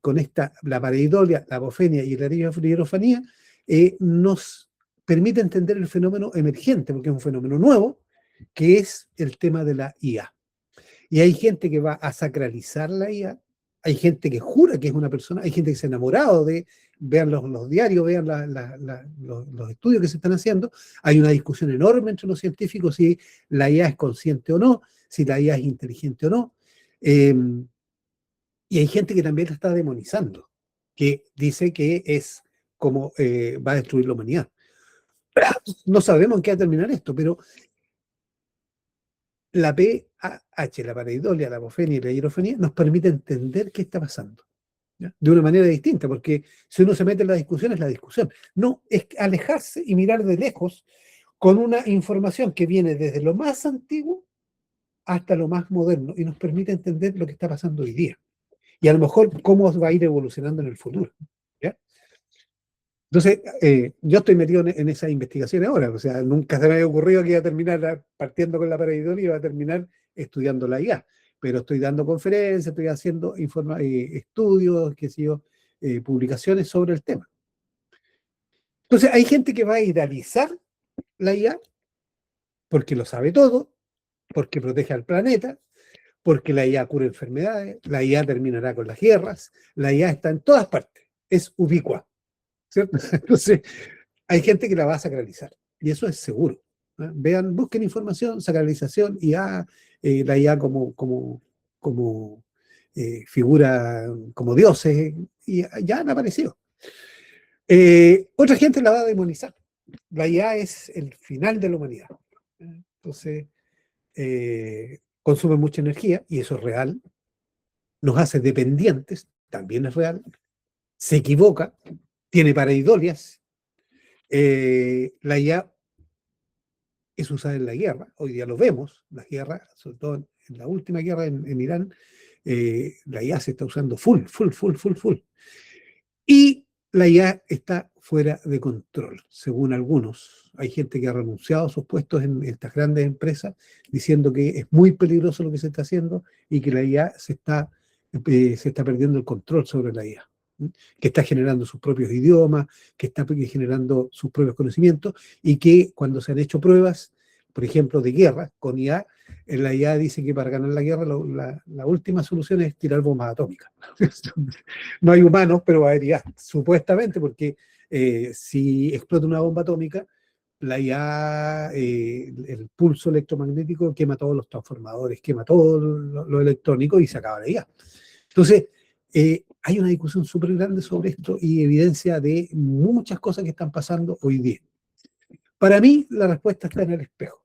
Speaker 1: con la pareidolia, la apofenia y la hierofanía, nos permite entender el fenómeno emergente, porque es un fenómeno nuevo, que es el tema de la IA. Y hay gente que va a sacralizar la IA, hay gente que jura que es una persona, hay gente que se ha enamorado vean los diarios, vean los estudios que se están haciendo. Hay una discusión enorme entre los científicos si la IA es consciente o no, si la IA es inteligente o no. Eh, y hay gente que también la está demonizando, que dice que es como va a destruir la humanidad. No sabemos en qué va a terminar esto, pero la PAH, la pareidolia, la apofenia y la hierofanía nos permite entender qué está pasando, ¿ya? De una manera distinta, porque si uno se mete en la discusión, es la discusión. No, es alejarse y mirar de lejos con una información que viene desde lo más antiguo hasta lo más moderno y nos permite entender lo que está pasando hoy día. Y a lo mejor cómo va a ir evolucionando en el futuro, ¿ya? Entonces, yo estoy metido en esa investigación ahora, o sea, nunca se me había ocurrido que iba a terminar partiendo con la pareidolia y iba a terminar estudiando la IA, pero estoy dando conferencias, estoy haciendo estudios, qué sé yo, publicaciones sobre el tema. Entonces, hay gente que va a idealizar la IA porque lo sabe todo, porque protege al planeta, porque la IA cura enfermedades, la IA terminará con las guerras, la IA está en todas partes, es ubicua, ¿cierto? Entonces, hay gente que la va a sacralizar, y eso es seguro, ¿eh? Vean, busquen información, sacralización, IA, la IA como figura, como dioses, y ya han aparecido. Otra gente la va a demonizar. La IA es el final de la humanidad. Entonces, consume mucha energía, y eso es real. Nos hace dependientes, también es real. Se equivoca, tiene pareidolias. La IA es usada en la guerra, hoy día lo vemos, las guerras, sobre todo en la última guerra en Irán, la IA se está usando full. Y la IA está fuera de control, según algunos. Hay gente que ha renunciado a sus puestos en estas grandes empresas diciendo que es muy peligroso lo que se está haciendo y que la IA se está perdiendo el control sobre la IA, ¿sí? Que está generando sus propios idiomas, que está generando sus propios conocimientos y que cuando se han hecho pruebas, por ejemplo, de guerra con IA, la IA dice que para ganar la guerra la última solución es tirar bombas atómicas. No hay humanos, pero va a haber IA, supuestamente, porque si explota una bomba atómica, la IA, el pulso electromagnético quema todos los transformadores, quema todo lo electrónico y se acaba la IA. Entonces, hay una discusión súper grande sobre esto y evidencia de muchas cosas que están pasando hoy día. Para mí, la respuesta está en el espejo.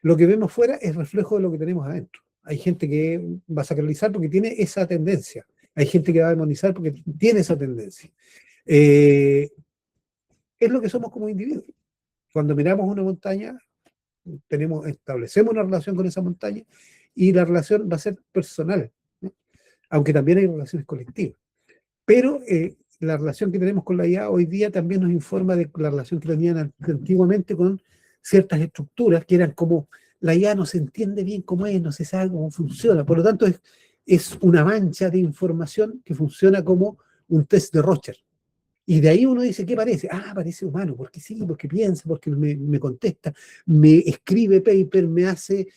Speaker 1: Lo que vemos fuera es reflejo de lo que tenemos adentro. Hay gente que va a sacralizar porque tiene esa tendencia. Hay gente que va a demonizar porque tiene esa tendencia. Eh, es lo que somos como individuos. Cuando miramos una montaña, establecemos una relación con esa montaña y la relación va a ser personal, ¿no? Aunque también hay relaciones colectivas. Pero la relación que tenemos con la IA hoy día también nos informa de la relación que tenían antiguamente con ciertas estructuras que eran como la IA no se entiende bien cómo es, no se sabe cómo funciona. Por lo tanto, es una mancha de información que funciona como un test de Rorschach. Y de ahí uno dice, ¿qué parece? Ah, parece humano, porque sí, porque piensa, porque me contesta, me escribe paper, me hace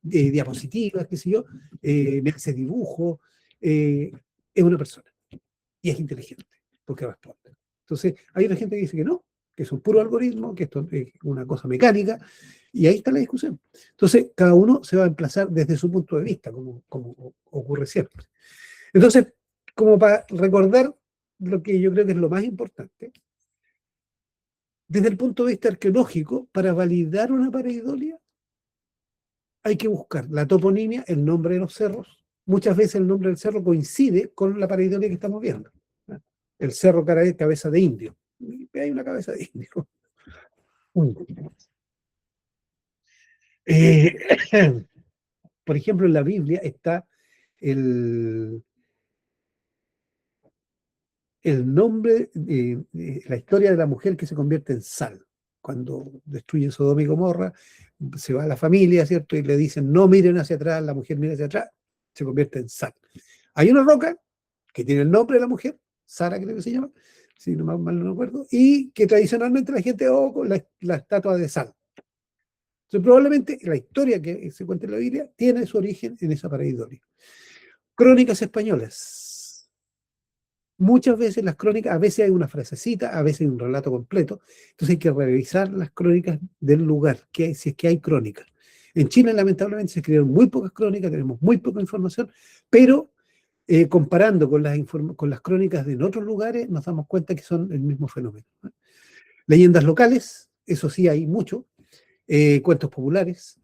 Speaker 1: diapositivas, qué sé yo, me hace dibujo. Es una persona y es inteligente, porque responde. Entonces, hay una gente que dice que es un puro algoritmo, que esto es una cosa mecánica, y ahí está la discusión. Entonces, cada uno se va a emplazar desde su punto de vista, como ocurre siempre. Entonces, como para recordar lo que yo creo que es lo más importante, desde el punto de vista arqueológico, para validar una pareidolia, hay que buscar la toponimia, el nombre de los cerros. Muchas veces el nombre del cerro coincide con la pareidolia que estamos viendo. El cerro cabeza de indio. Y hay una cabeza de indio. Eh, por ejemplo, en la Biblia está el, el nombre, la historia de la mujer que se convierte en sal. Cuando destruyen Sodoma y Gomorra, se va a la familia, ¿cierto? Y le dicen, no miren hacia atrás, la mujer mira hacia atrás, se convierte en sal. Hay una roca que tiene el nombre de la mujer, Sara creo que se llama, si no mal no recuerdo, y que tradicionalmente la gente con la estatua de sal. Entonces, probablemente la historia que se cuenta en la Biblia tiene su origen en esa pareidolia. Crónicas españolas. Muchas veces las crónicas, a veces hay una frasecita, a veces hay un relato completo, entonces hay que revisar las crónicas del lugar, si es que hay crónicas. En Chile, lamentablemente, se escribieron muy pocas crónicas, tenemos muy poca información, pero comparando con las crónicas de en otros lugares, nos damos cuenta que son el mismo fenómeno, ¿no? Leyendas locales, eso sí hay mucho, cuentos populares,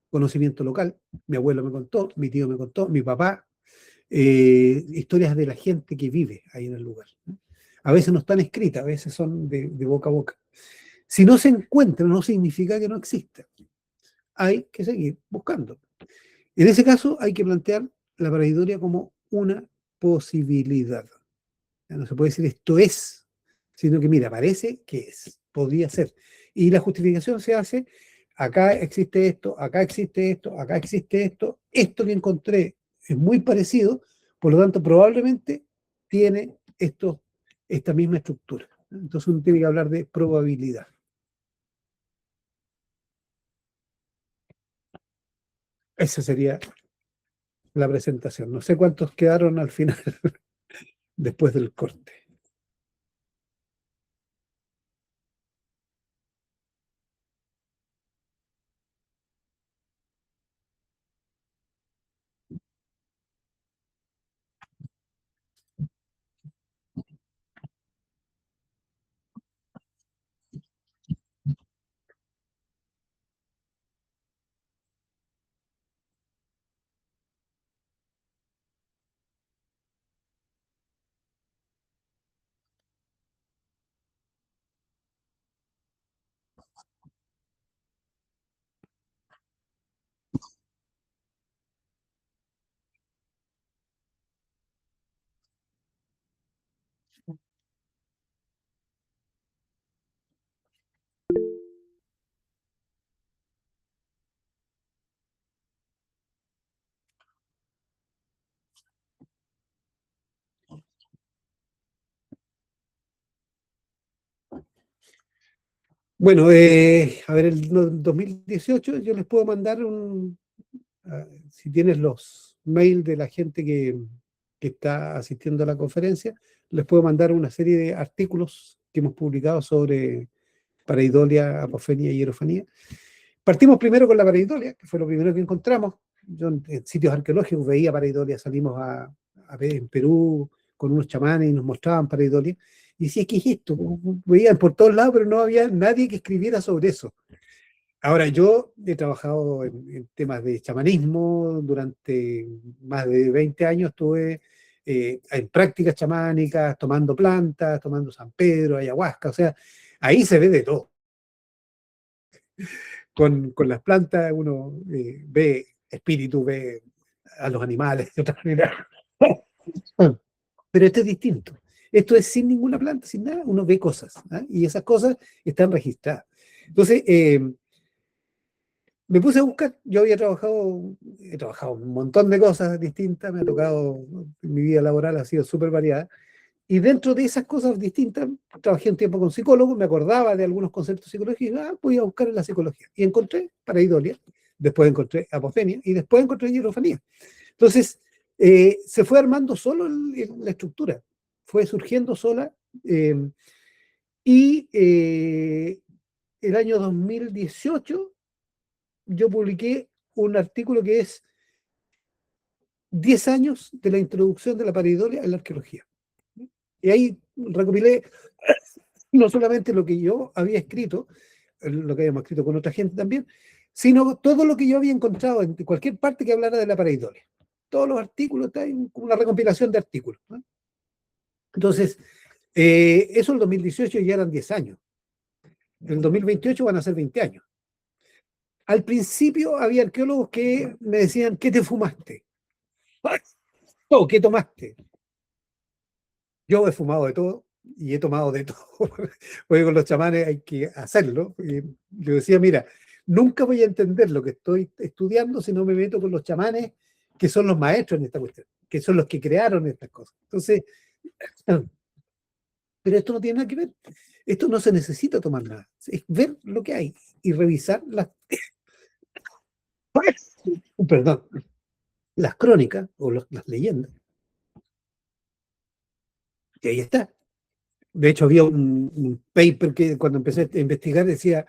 Speaker 1: conocimiento local, mi abuelo me contó, mi tío me contó, mi papá, historias de la gente que vive ahí en el lugar, ¿no? A veces no están escritas, a veces son de boca a boca. Si no se encuentra, no significa que no exista. Hay que seguir buscando. En ese caso, hay que plantear la pareidolia como una posibilidad. Ya no se puede decir esto es, sino que mira, parece que es, podría ser. Y la justificación se hace, acá existe esto, acá existe esto, acá existe esto que encontré es muy parecido, por lo tanto probablemente tiene esta misma estructura. Entonces uno tiene que hablar de probabilidad. Esa sería la presentación. No sé cuántos quedaron al final después del corte. Bueno, a ver, el 2018 yo les puedo mandar si tienes los mails de la gente que está asistiendo a la conferencia, les puedo mandar una serie de artículos que hemos publicado sobre pareidolia, apofenia y hierofanía. Partimos primero con la pareidolia, que fue lo primero que encontramos. Yo en sitios arqueológicos veía pareidolia, salimos a ver en Perú con unos chamanes y nos mostraban pareidolia. Y decía, ¿qué es esto? Veían por todos lados, pero no había nadie que escribiera sobre eso. Ahora, yo he trabajado en temas de chamanismo durante más de 20 años, estuve en prácticas chamánicas, tomando plantas, tomando San Pedro, ayahuasca, o sea, ahí se ve de todo. Con las plantas uno ve espíritu, ve a los animales de otra manera. Pero esto es distinto. Esto es sin ninguna planta, sin nada, uno ve cosas, ¿ah? Y esas cosas están registradas. Entonces, me puse a buscar, yo he trabajado un montón de cosas distintas, me ha tocado, mi vida laboral ha sido súper variada, y dentro de esas cosas distintas, trabajé un tiempo con psicólogos, me acordaba de algunos conceptos psicológicos, y voy a buscar en la psicología, y encontré pareidolia, después encontré apofenia, y después encontré hierofanía. Entonces, se fue armando solo la estructura, fue surgiendo sola, eh, y el año 2018 yo publiqué un artículo que es 10 años de la introducción de la pareidolia en la arqueología. Y ahí recopilé no solamente lo que yo había escrito, lo que habíamos escrito con otra gente también, sino todo lo que yo había encontrado en cualquier parte que hablara de la pareidolia. Todos los artículos, está en una recompilación de artículos, ¿no? Entonces, eso en el 2018 ya eran 10 años. En el 2028 van a ser 20 años. Al principio había arqueólogos que me decían, ¿qué te fumaste? ¿O qué tomaste? Yo he fumado de todo y he tomado de todo, porque con los chamanes hay que hacerlo. Y yo decía, mira, nunca voy a entender lo que estoy estudiando si no me meto con los chamanes, que son los maestros en esta cuestión, que son los que crearon estas cosas. Entonces, pero esto no tiene nada que ver. Esto no se necesita tomar nada. Es ver lo que hay y revisar perdón, las crónicas o las leyendas. Y ahí está. De hecho, había un paper que cuando empecé a investigar decía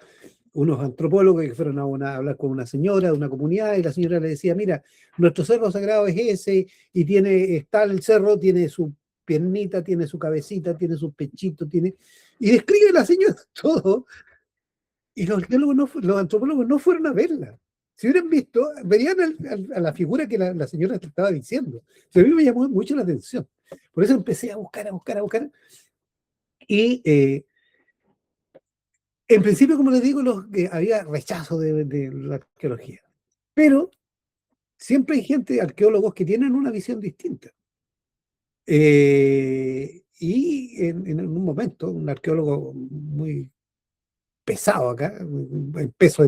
Speaker 1: unos antropólogos que fueron a hablar con una señora de una comunidad y la señora le decía, mira, nuestro cerro sagrado es ese y está el cerro, tiene su piernita, tiene su cabecita, tiene su pechito, tiene... Y describe la señora todo y los antropólogos no fueron a verla. Si hubieran visto, verían a la figura que la señora estaba diciendo. A mí me llamó mucho la atención. Por eso empecé a buscar, a buscar, a buscar. Y en principio, como les digo, había rechazo de la arqueología. Pero siempre hay gente, arqueólogos, que tienen una visión distinta. Y en un momento, un arqueólogo muy pesado acá, peso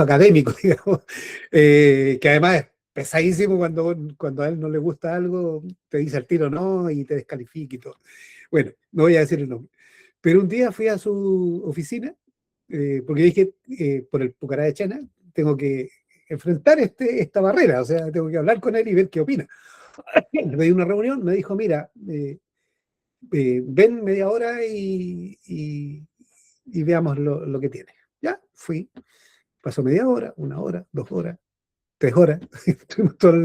Speaker 1: académico, digamos, que además es pesadísimo cuando a él no le gusta algo, te dice al tiro no y te descalifica y todo. Bueno, no voy a decir el nombre. Pero un día fui a su oficina, porque dije, por el Pucará de Chena, tengo que enfrentar esta barrera, o sea, tengo que hablar con él y ver qué opina. Le pedí una reunión, me dijo, mira, ven media hora y veamos lo que tiene. Ya, fui, pasó media hora, 1 hora, 2 horas, 3 horas, estuvimos toda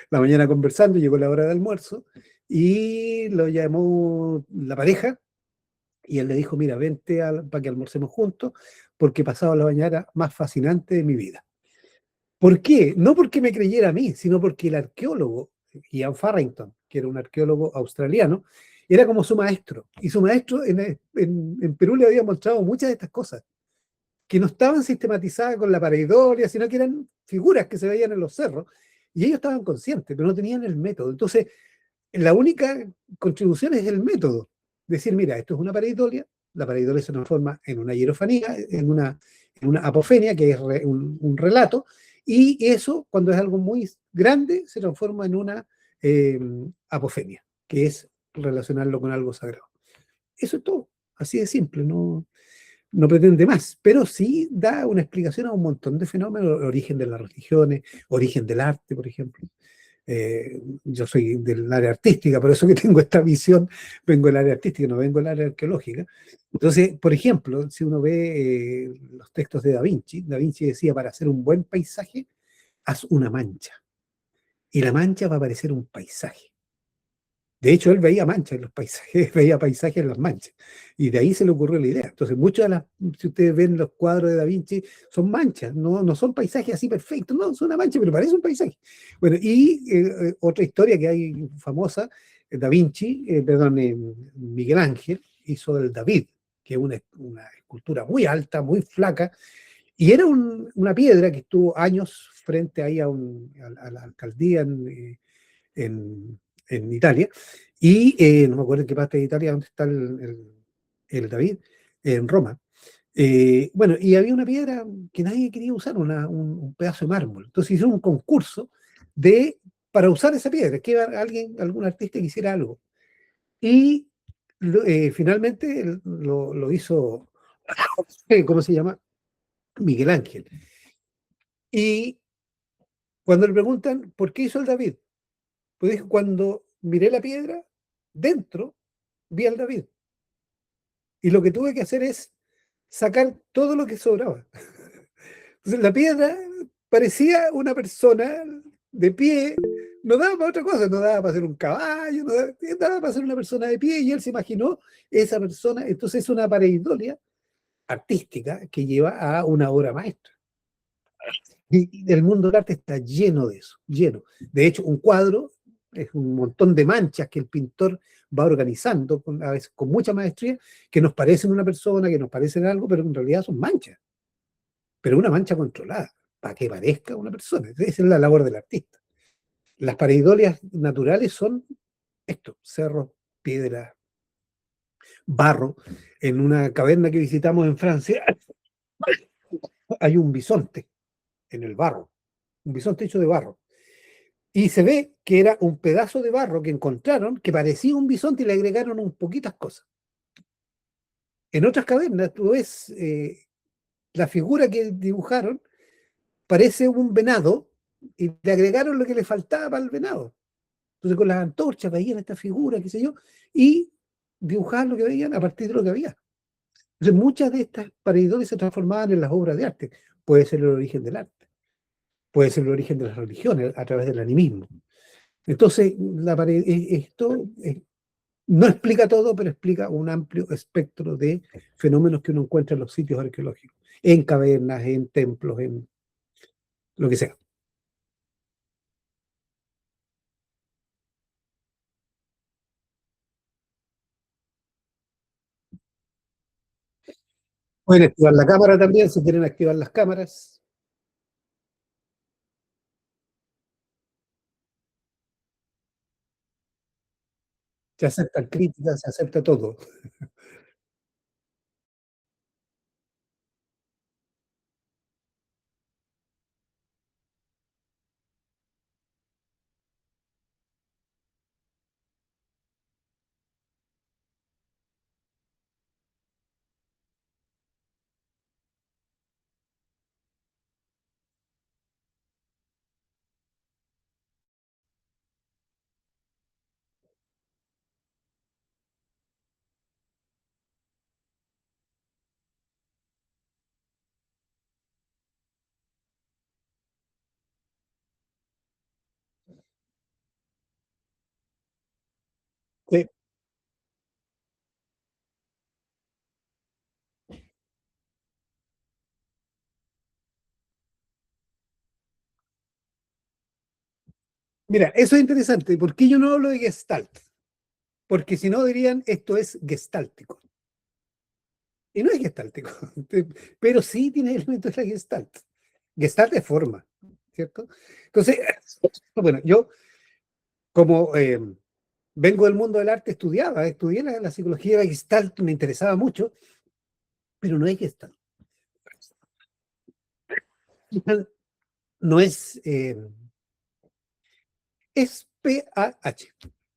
Speaker 1: la mañana conversando, llegó la hora de almuerzo y lo llamó la pareja y él le dijo, mira, vente para que almorcemos juntos, porque he pasado la mañana más fascinante de mi vida. ¿Por qué? No porque me creyera a mí, sino porque el arqueólogo, Ian Farrington, que era un arqueólogo australiano, era como su maestro. Y su maestro en Perú le había mostrado muchas de estas cosas, que no estaban sistematizadas con la pareidolia, sino que eran figuras que se veían en los cerros. Y ellos estaban conscientes, pero no tenían el método. Entonces, la única contribución es el método. Decir, mira, esto es una pareidolia, la pareidolia se transforma en una hierofanía, en una apofenia, que es un relato, y eso, cuando es algo muy grande, se transforma en una eh, apofenia, que es relacionarlo con algo sagrado. Eso es todo, así de simple, no, no pretende más, pero sí da una explicación a un montón de fenómenos, origen de las religiones, origen del arte, por ejemplo. Yo soy del área artística, por eso que tengo esta visión, vengo del área artística, no vengo del área arqueológica. Entonces, por ejemplo, si uno ve los textos de Da Vinci decía, para hacer un buen paisaje, haz una mancha, y la mancha va a parecer un paisaje. De hecho, él veía manchas en los paisajes, veía paisajes en las manchas. Y de ahí se le ocurrió la idea. Entonces, muchas de las, si ustedes ven los cuadros de Da Vinci, son manchas, no son paisajes así perfectos, no, son una mancha, pero parece un paisaje. Bueno, y otra historia que hay famosa, Da Vinci, perdón, Miguel Ángel hizo el David, que es una escultura muy alta, muy flaca, y era una piedra que estuvo años frente ahí a la alcaldía en, en Italia, y no me acuerdo en qué parte de Italia, donde está el David, en Roma. Bueno, y había una piedra que nadie quería usar, un pedazo de mármol. Entonces hicieron un concurso para usar esa piedra, que algún artista que hiciera algo. Y finalmente lo hizo, ¿cómo se llama? Miguel Ángel. Y cuando le preguntan por qué hizo el David, pues dijo, cuando miré la piedra, dentro vi al David. Y lo que tuve que hacer es sacar todo lo que sobraba. Entonces, la piedra parecía una persona de pie, no daba para otra cosa, no daba para ser un caballo, no daba para ser una persona de pie, y él se imaginó esa persona. Entonces es una pareidolia artística que lleva a una obra maestra. Y el mundo del arte está lleno de eso, lleno. De hecho, un cuadro es un montón de manchas que el pintor va organizando, a veces con mucha maestría, que nos parecen una persona, que nos parecen algo, pero en realidad son manchas. Pero una mancha controlada, para que parezca una persona. Esa es la labor del artista. Las pareidolias naturales son esto: cerros, piedras, barro. En una caverna que visitamos en Francia hay un bisonte en el barro, un bisonte hecho de barro. Y se ve que era un pedazo de barro que encontraron que parecía un bisonte y le agregaron un poquitas cosas. En otras cavernas tú ves la figura que dibujaron, parece un venado y le agregaron lo que le faltaba para el venado. Entonces con las antorchas veían esta figura, qué sé yo, y dibujaban lo que veían a partir de lo que había. Entonces muchas de estas pareidoles se transformaban en las obras de arte. Puede ser el origen del arte, puede ser el origen de las religiones a través del animismo. Entonces, esto no explica todo, pero explica un amplio espectro de fenómenos que uno encuentra en los sitios arqueológicos, en cavernas, en templos, en lo que sea. Pueden activar la cámara también, si quieren activar las cámaras. Se aceptan críticas, se acepta todo. Sí. Mira, eso es interesante. ¿Por qué yo no hablo de Gestalt? Porque si no dirían esto es gestáltico. Y no es gestáltico, pero sí tiene elementos de la Gestalt. Gestalt es forma, ¿cierto? Entonces, bueno, yo como vengo del mundo del arte, estudié la psicología de la Gestalt, me interesaba mucho, pero no es Gestalt. No es PAH.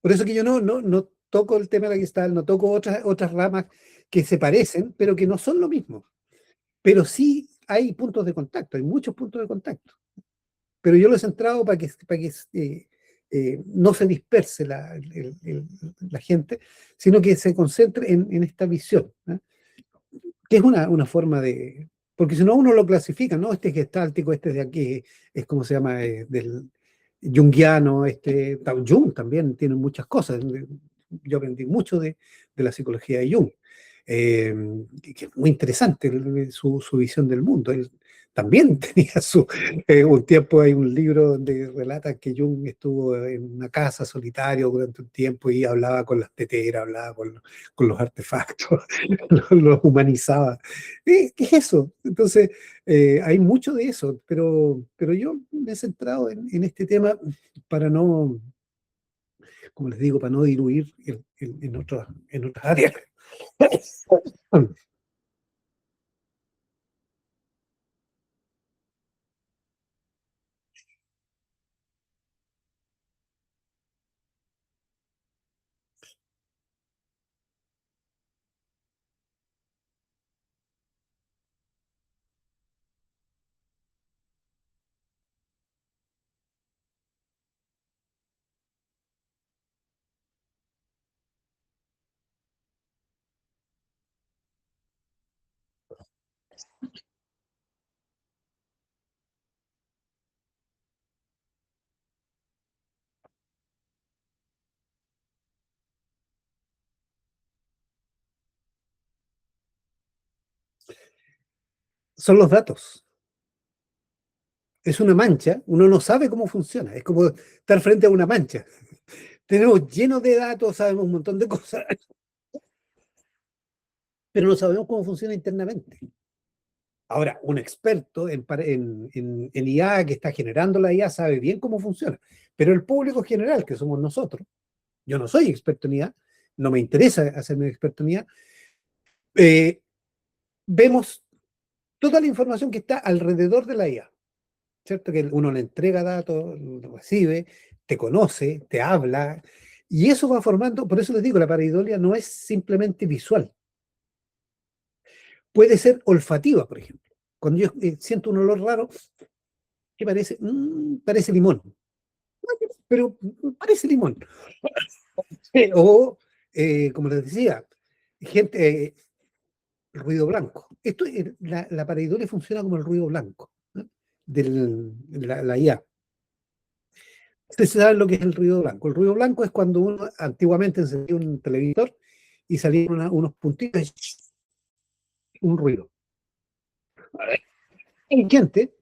Speaker 1: Por eso que yo no toco el tema de la Gestalt, no toco otras ramas que se parecen, pero que no son lo mismo. Pero sí hay puntos de contacto, hay muchos puntos de contacto. Pero yo lo he centrado para que no se disperse la gente, sino que se concentre en esta visión, ¿eh? Que es una forma de... Porque si no, uno lo clasifica, ¿no? Este es gestáltico, este es de aquí, es como se llama, del junguiano, Jung también tiene muchas cosas. Yo aprendí mucho de la psicología de Jung, eh, que es muy interesante su visión del mundo. Él también tenía un tiempo, hay un libro donde relata que Jung estuvo en una casa solitario durante un tiempo y hablaba con las teteras, hablaba con los artefactos, los humanizaba. ¿Qué es eso? Entonces, hay mucho de eso, pero yo me he centrado en este tema para no, como les digo, para no diluir en otras áreas. Son los datos. Es una mancha, uno no sabe cómo funciona, es como estar frente a una mancha. Tenemos lleno de datos, sabemos un montón de cosas, pero no sabemos cómo funciona internamente. Ahora, un experto en IA que está generando la IA sabe bien cómo funciona, pero el público general, que somos nosotros, yo no soy experto en IA, no me interesa hacerme experto en IA, eh, vemos toda la información que está alrededor de la IA, ¿cierto? Que uno le entrega datos, lo recibe, te conoce, te habla, y eso va formando, por eso les digo, la pareidolia no es simplemente visual, puede ser olfativa, por ejemplo. Cuando yo siento un olor raro, que parece, parece limón, pero parece limón. O, como les decía, gente, ruido blanco. La pareidolia funciona como el ruido blanco, ¿no? La IA. Ustedes saben lo que es el ruido blanco. El ruido blanco es cuando uno antiguamente encendía un televisor y salían unos puntitos, un ruido. Hay gente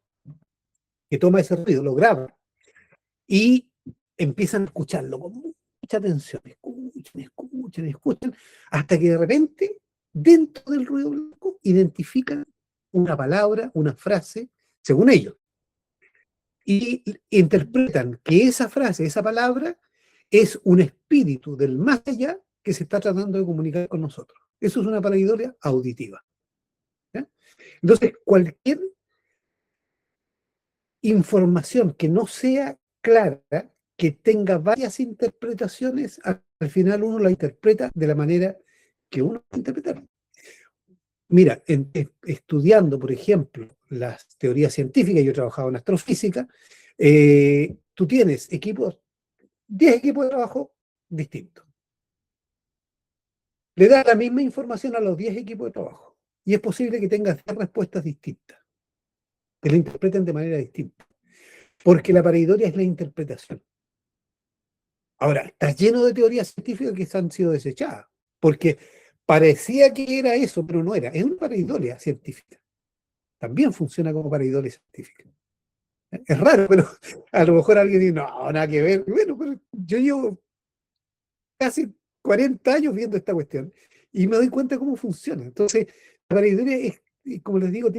Speaker 1: que toma ese ruido, lo graba y empiezan a escucharlo con mucha atención. Escuchan, escuchan, escuchan, hasta que de repente, dentro del ruido blanco, identifican una palabra, una frase, según ellos, y interpretan que esa frase, esa palabra, es un espíritu del más allá que se está tratando de comunicar con nosotros. Eso es una pareidolia auditiva, ¿ya? Entonces, cualquier información que no sea clara, que tenga varias interpretaciones, al final uno la interpreta de la manera que uno va a interpretar. Mira, estudiando, por ejemplo, las teorías científicas, yo he trabajado en astrofísica, tú tienes 10 equipos de trabajo distintos. Le das la misma información a los 10 equipos de trabajo y es posible que tengas 10 respuestas distintas, que la interpreten de manera distinta, porque la pareidolia es la interpretación. Ahora, está lleno de teorías científicas que han sido desechadas, porque parecía que era eso, pero no era. Es una pareidolia científica. También funciona como pareidolia científica. Es raro, pero a lo mejor alguien dice, no, nada que ver. Bueno, pero yo llevo casi 40 años viendo esta cuestión y me doy cuenta cómo funciona. Entonces, la pareidolia es, como les digo,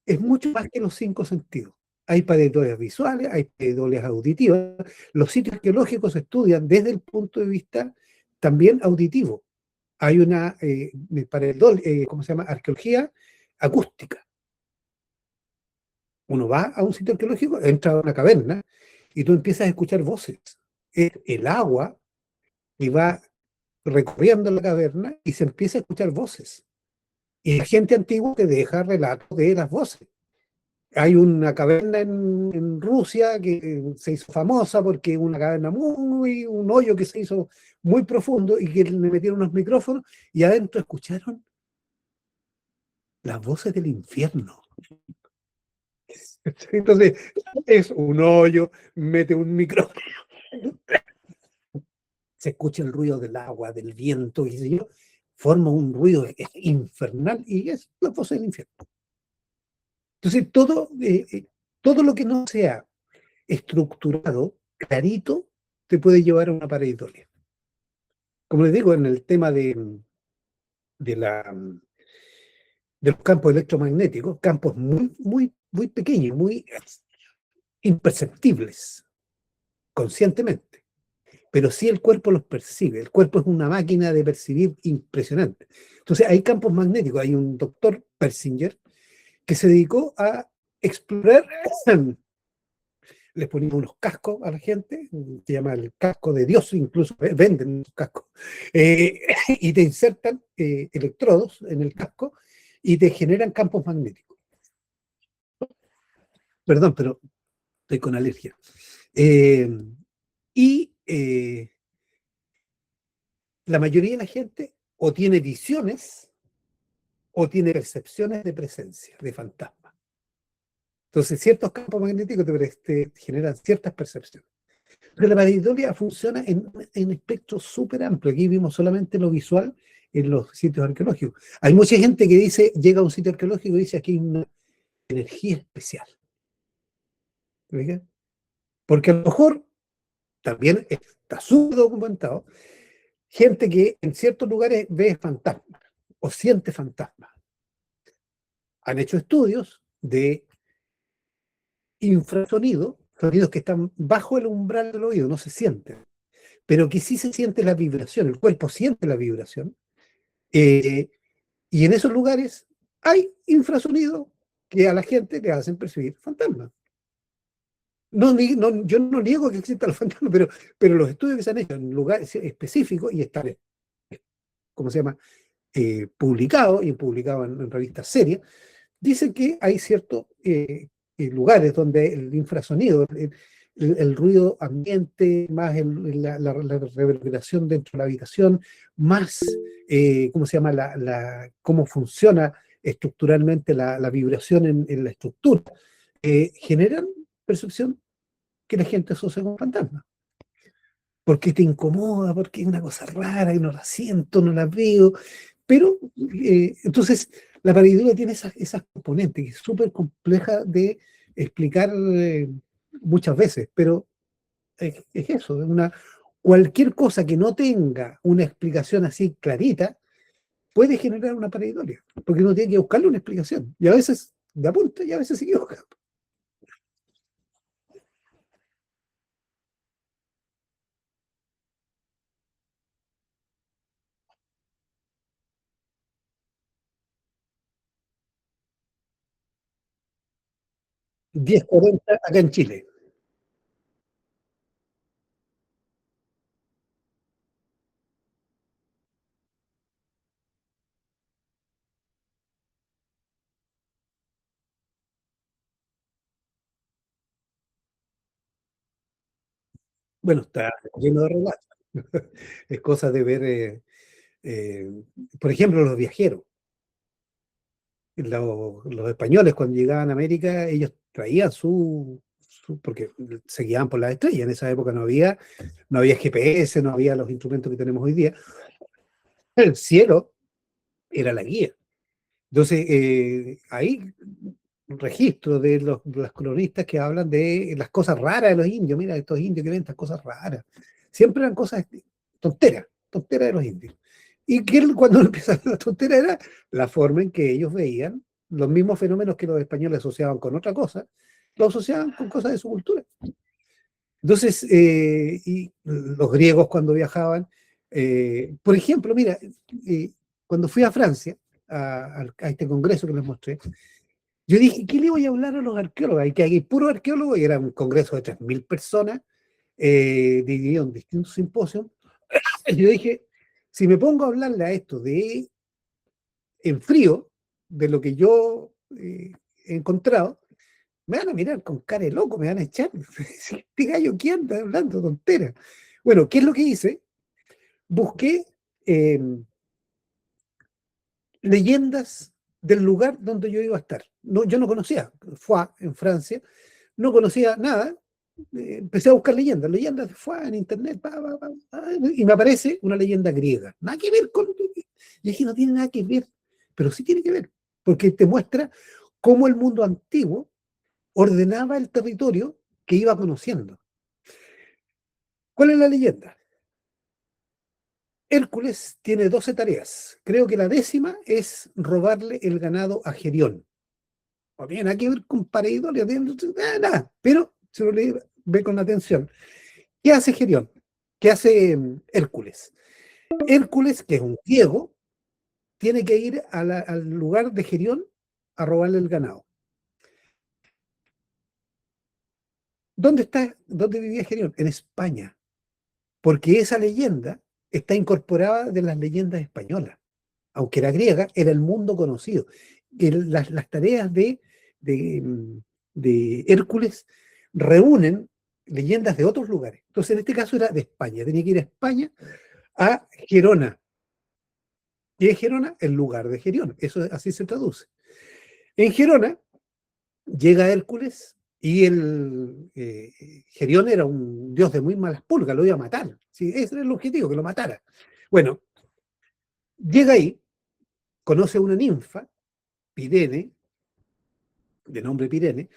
Speaker 1: es mucho más que los cinco sentidos. Hay pareidolias visuales, hay pareidolias auditivas. Los sitios arqueológicos se estudian desde el punto de vista también auditivo. Hay una ¿cómo se llama? Arqueología acústica. Uno va a un sitio arqueológico, entra a una caverna y tú empiezas a escuchar voces. Es el agua y va recorriendo la caverna y se empieza a escuchar voces. Y la gente antigua te deja relatos de las voces. Hay una caverna en Rusia que se hizo famosa porque una caverna un hoyo que se hizo muy profundo y que le metieron unos micrófonos y adentro escucharon las voces del infierno. Entonces, es un hoyo, mete un micrófono, se escucha el ruido del agua, del viento, y sé yo, forma un ruido infernal y es la voz del infierno. Entonces, todo lo que no sea estructurado, clarito, te puede llevar a una pareidolia. Como les digo, en el tema de, la, de los campos electromagnéticos, campos muy pequeños, muy imperceptibles, conscientemente. Pero sí el cuerpo los percibe. El cuerpo es una máquina de percibir impresionante. Entonces hay campos magnéticos. Hay un doctor Persinger que se dedicó a explorar. Les ponía unos cascos a la gente, se llama el casco de Dios, incluso venden cascos, y te insertan electrodos en el casco y te generan campos magnéticos. Perdón, pero estoy con alergia. Eh, y la mayoría de la gente o tiene visiones o tiene percepciones de presencia, de fantasma. Entonces, ciertos campos magnéticos te generan ciertas percepciones. Pero la pareidolia funciona en espectro súper amplio. Aquí vimos solamente lo visual en los sitios arqueológicos. Hay mucha gente que dice, llega a un sitio arqueológico y dice, aquí hay una energía especial. ¿Ve? Porque a lo mejor también está súper documentado, gente que en ciertos lugares ve fantasmas o siente fantasmas. Han hecho estudios de infrasonido, sonidos que están bajo el umbral del oído, no se sienten, pero que sí se siente la vibración, el cuerpo siente la vibración, eh, y en esos lugares hay infrasonidos que a la gente le hacen percibir fantasmas. Yo no niego que existan los fantasmas, pero los estudios que se han hecho en lugares específicos y están, ¿cómo se llama?, publicados y publicados en revistas serias, dicen que hay ciertos lugares donde el infrasonido, el ruido ambiente, más la reverberación dentro de la habitación, más, ¿cómo se llama?, cómo funciona estructuralmente la vibración en la estructura, generan percepción que la gente asocia con fantasmas. Porque te incomoda, porque es una cosa rara, y no la siento, no la veo, pero entonces la pareidolia tiene esas componentes que es súper compleja de explicar muchas veces, pero es eso, cualquier cosa que no tenga una explicación así clarita puede generar una pareidolia, porque uno tiene que buscarle una explicación, y a veces da punta y a veces se equivoca. 10:40 acá en Chile. Bueno, está lleno de relatos. Es cosa de ver, eh, por ejemplo, los viajeros. Los españoles cuando llegaban a América, ellos traían porque se guiaban por las estrellas. En esa época no había GPS, no había los instrumentos que tenemos hoy día. El cielo era la guía. Entonces, hay registros de los cronistas que hablan de las cosas raras de los indios. Mira, estos indios que ven estas cosas raras. Siempre eran cosas tonteras de los indios. Y que cuando empieza la tontera era la forma en que ellos veían los mismos fenómenos que los españoles asociaban con otra cosa, lo asociaban con cosas de su cultura. Entonces, y los griegos cuando viajaban, por ejemplo, mira, cuando fui a Francia, a este congreso que les mostré, yo dije, ¿qué le voy a hablar a los arqueólogos? Hay que hay puro arqueólogo, y era un congreso de 3.000 personas, dividido en distintos simposios. Y yo dije, si me pongo a hablarle a esto de en frío, de lo que yo he encontrado, me van a mirar con cara de loco, me van a echar. Este gallo, ¿qué anda hablando tontera? Bueno, ¿qué es lo que hice? Busqué eh, leyendas del lugar donde yo iba a estar. No, yo no conocía, fue en Francia, no conocía nada. Empecé a buscar leyendas, leyendas de Fua en internet, y me aparece una leyenda griega. Nada que ver con. Y dije, no tiene nada que ver, pero sí tiene que ver, porque te muestra cómo el mundo antiguo ordenaba el territorio que iba conociendo. ¿Cuál es la leyenda? Hércules tiene 12 tareas. Creo que la décima es robarle el ganado a Gerión. No tiene nada que ver con pareidolia, nada, pero se lo ve con atención. ¿Qué hace Gerión? ¿Qué hace Hércules? Hércules, que es un ciego, tiene que ir al lugar de Gerión a robarle el ganado. ¿Dónde vivía Gerión? En España, porque esa leyenda está incorporada de las leyendas españolas. Aunque era griega, era el mundo conocido. Las tareas de, de Hércules reúnen leyendas de otros lugares. Entonces, en este caso era de España. Tenía que ir a España, a Gerona. ¿Qué es Gerona? El lugar de Gerión. Eso así se traduce. En Gerona llega Hércules y el Gerión era un dios de muy malas pulgas, lo iba a matar. Sí, ese era el objetivo, que lo matara. Bueno, llega ahí, conoce a una ninfa, Pirene, de nombre Pirene,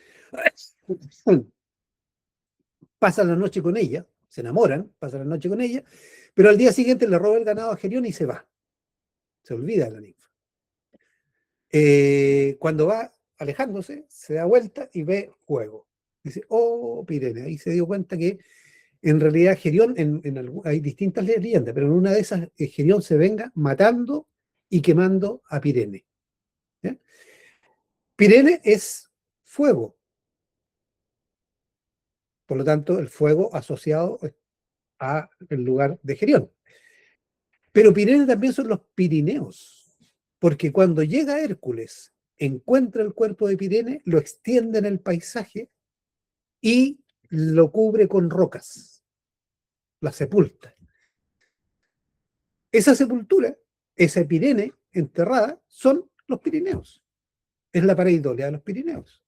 Speaker 1: pasa la noche con ella, se enamoran, pasa la noche con ella, pero al día siguiente le roba el ganado a Gerión y se va, se olvida de la ninfa. Cuando va alejándose, se da vuelta y ve fuego. Dice, oh, Pirene, ahí se dio cuenta que en realidad Gerión, hay distintas leyendas, pero en una de esas Gerión se venga matando y quemando a Pirene. ¿Ya? Pirene es fuego, por lo tanto el fuego asociado a el lugar de Gerión. Pero Pirene también son los Pirineos, porque cuando llega Hércules, encuentra el cuerpo de Pirene, lo extiende en el paisaje y lo cubre con rocas, la sepulta. Esa sepultura, esa Pirene enterrada, son los Pirineos. Es la pareidolia de los Pirineos,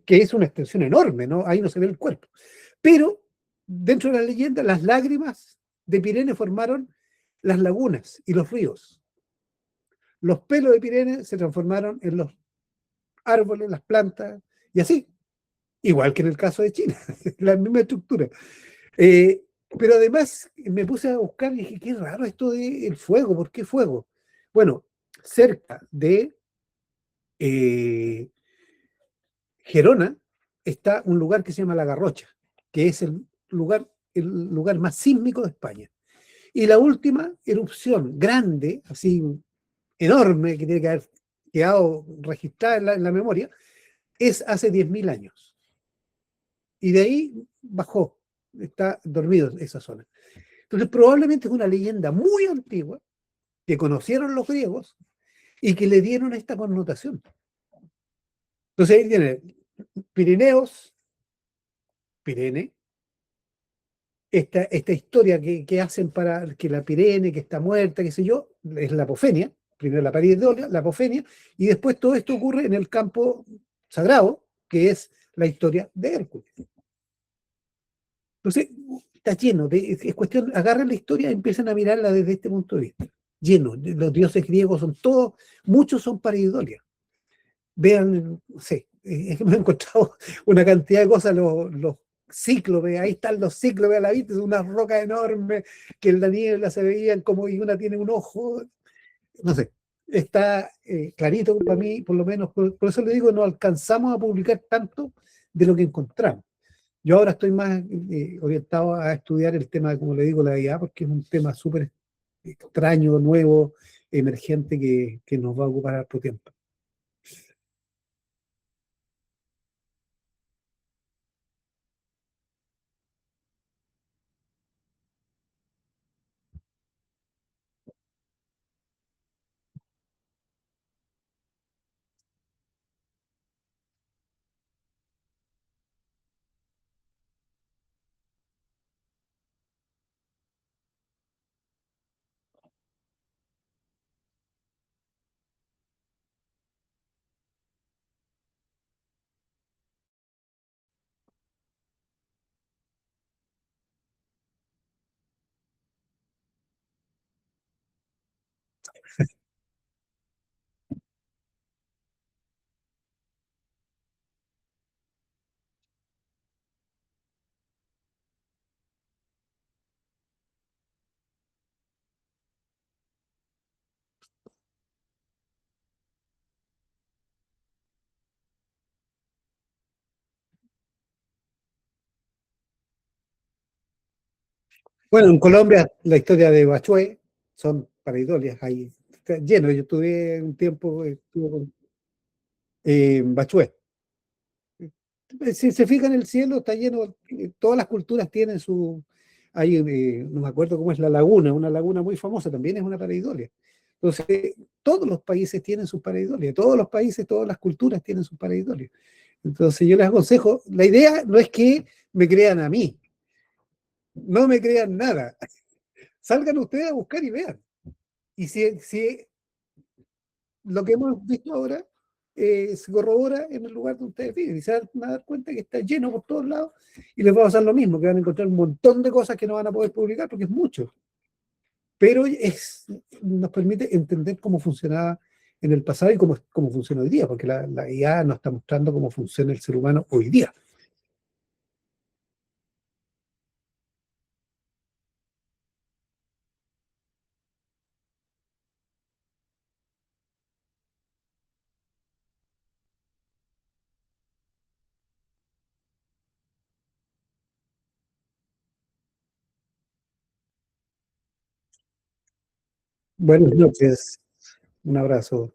Speaker 1: que es una extensión enorme, ¿no? Ahí no se ve el cuerpo. Pero dentro de la leyenda, las lágrimas de Pirene formaron las lagunas y los ríos. Los pelos de Pirene se transformaron en los árboles, las plantas, y así, igual que en el caso de China, la misma estructura. Eh, pero además me puse a buscar y dije, qué raro esto del fuego, ¿por qué fuego? Bueno, cerca de eh, Gerona está un lugar que se llama La Garrocha, que es el lugar más sísmico de España. Y la última erupción grande, así enorme, que tiene que haber quedado registrada en la memoria, es hace 10.000 años. Y de ahí bajó, está dormido en esa zona. Entonces, probablemente es una leyenda muy antigua que conocieron los griegos y que le dieron esta connotación. Entonces, ahí tiene Pirineos, Pirene, esta historia que hacen para que la Pirene, que está muerta, qué sé yo, es la apofenia, primero la pareidolia, la apofenia, y después todo esto ocurre en el campo sagrado, que es la historia de Hércules. Entonces, está lleno, es cuestión, agarren la historia y empiezan a mirarla desde este punto de vista. Lleno, los dioses griegos son todos, muchos son pareidolia. Vean, no sé, es que me he encontrado una cantidad de cosas, los cíclopes, ahí están los cíclopes a la vista, es una roca enorme que en la niebla se veían como y una tiene un ojo, no sé, está clarito para mí, por lo menos, por eso le digo, no alcanzamos a publicar tanto de lo que encontramos. Yo ahora estoy más orientado a estudiar el tema, como le digo, la IA, porque es un tema súper extraño, nuevo, emergente, que nos va a ocupar harto tiempo. Bueno, en Colombia la historia de Bachué son pareidolias, ahí está lleno. Yo estuve un tiempo, estuve en Bachué. Si se fijan en el cielo, está lleno, todas las culturas tienen su, hay, no me acuerdo cómo es la laguna, una laguna muy famosa, también es una pareidolia. Entonces, todos los países tienen sus pareidolias, todos los países, todas las culturas tienen sus pareidolias. Entonces, yo les aconsejo, la idea no es que me crean a mí, no me crean nada, salgan ustedes a buscar y vean. Y si lo que hemos visto ahora se corrobora en el lugar donde ustedes viven y se van a dar cuenta que está lleno por todos lados y les va a pasar lo mismo, que van a encontrar un montón de cosas que no van a poder publicar porque es mucho, pero nos permite entender cómo funcionaba en el pasado y cómo funciona hoy día, porque la IA nos está mostrando cómo funciona el ser humano hoy día. Buenas noches, un abrazo.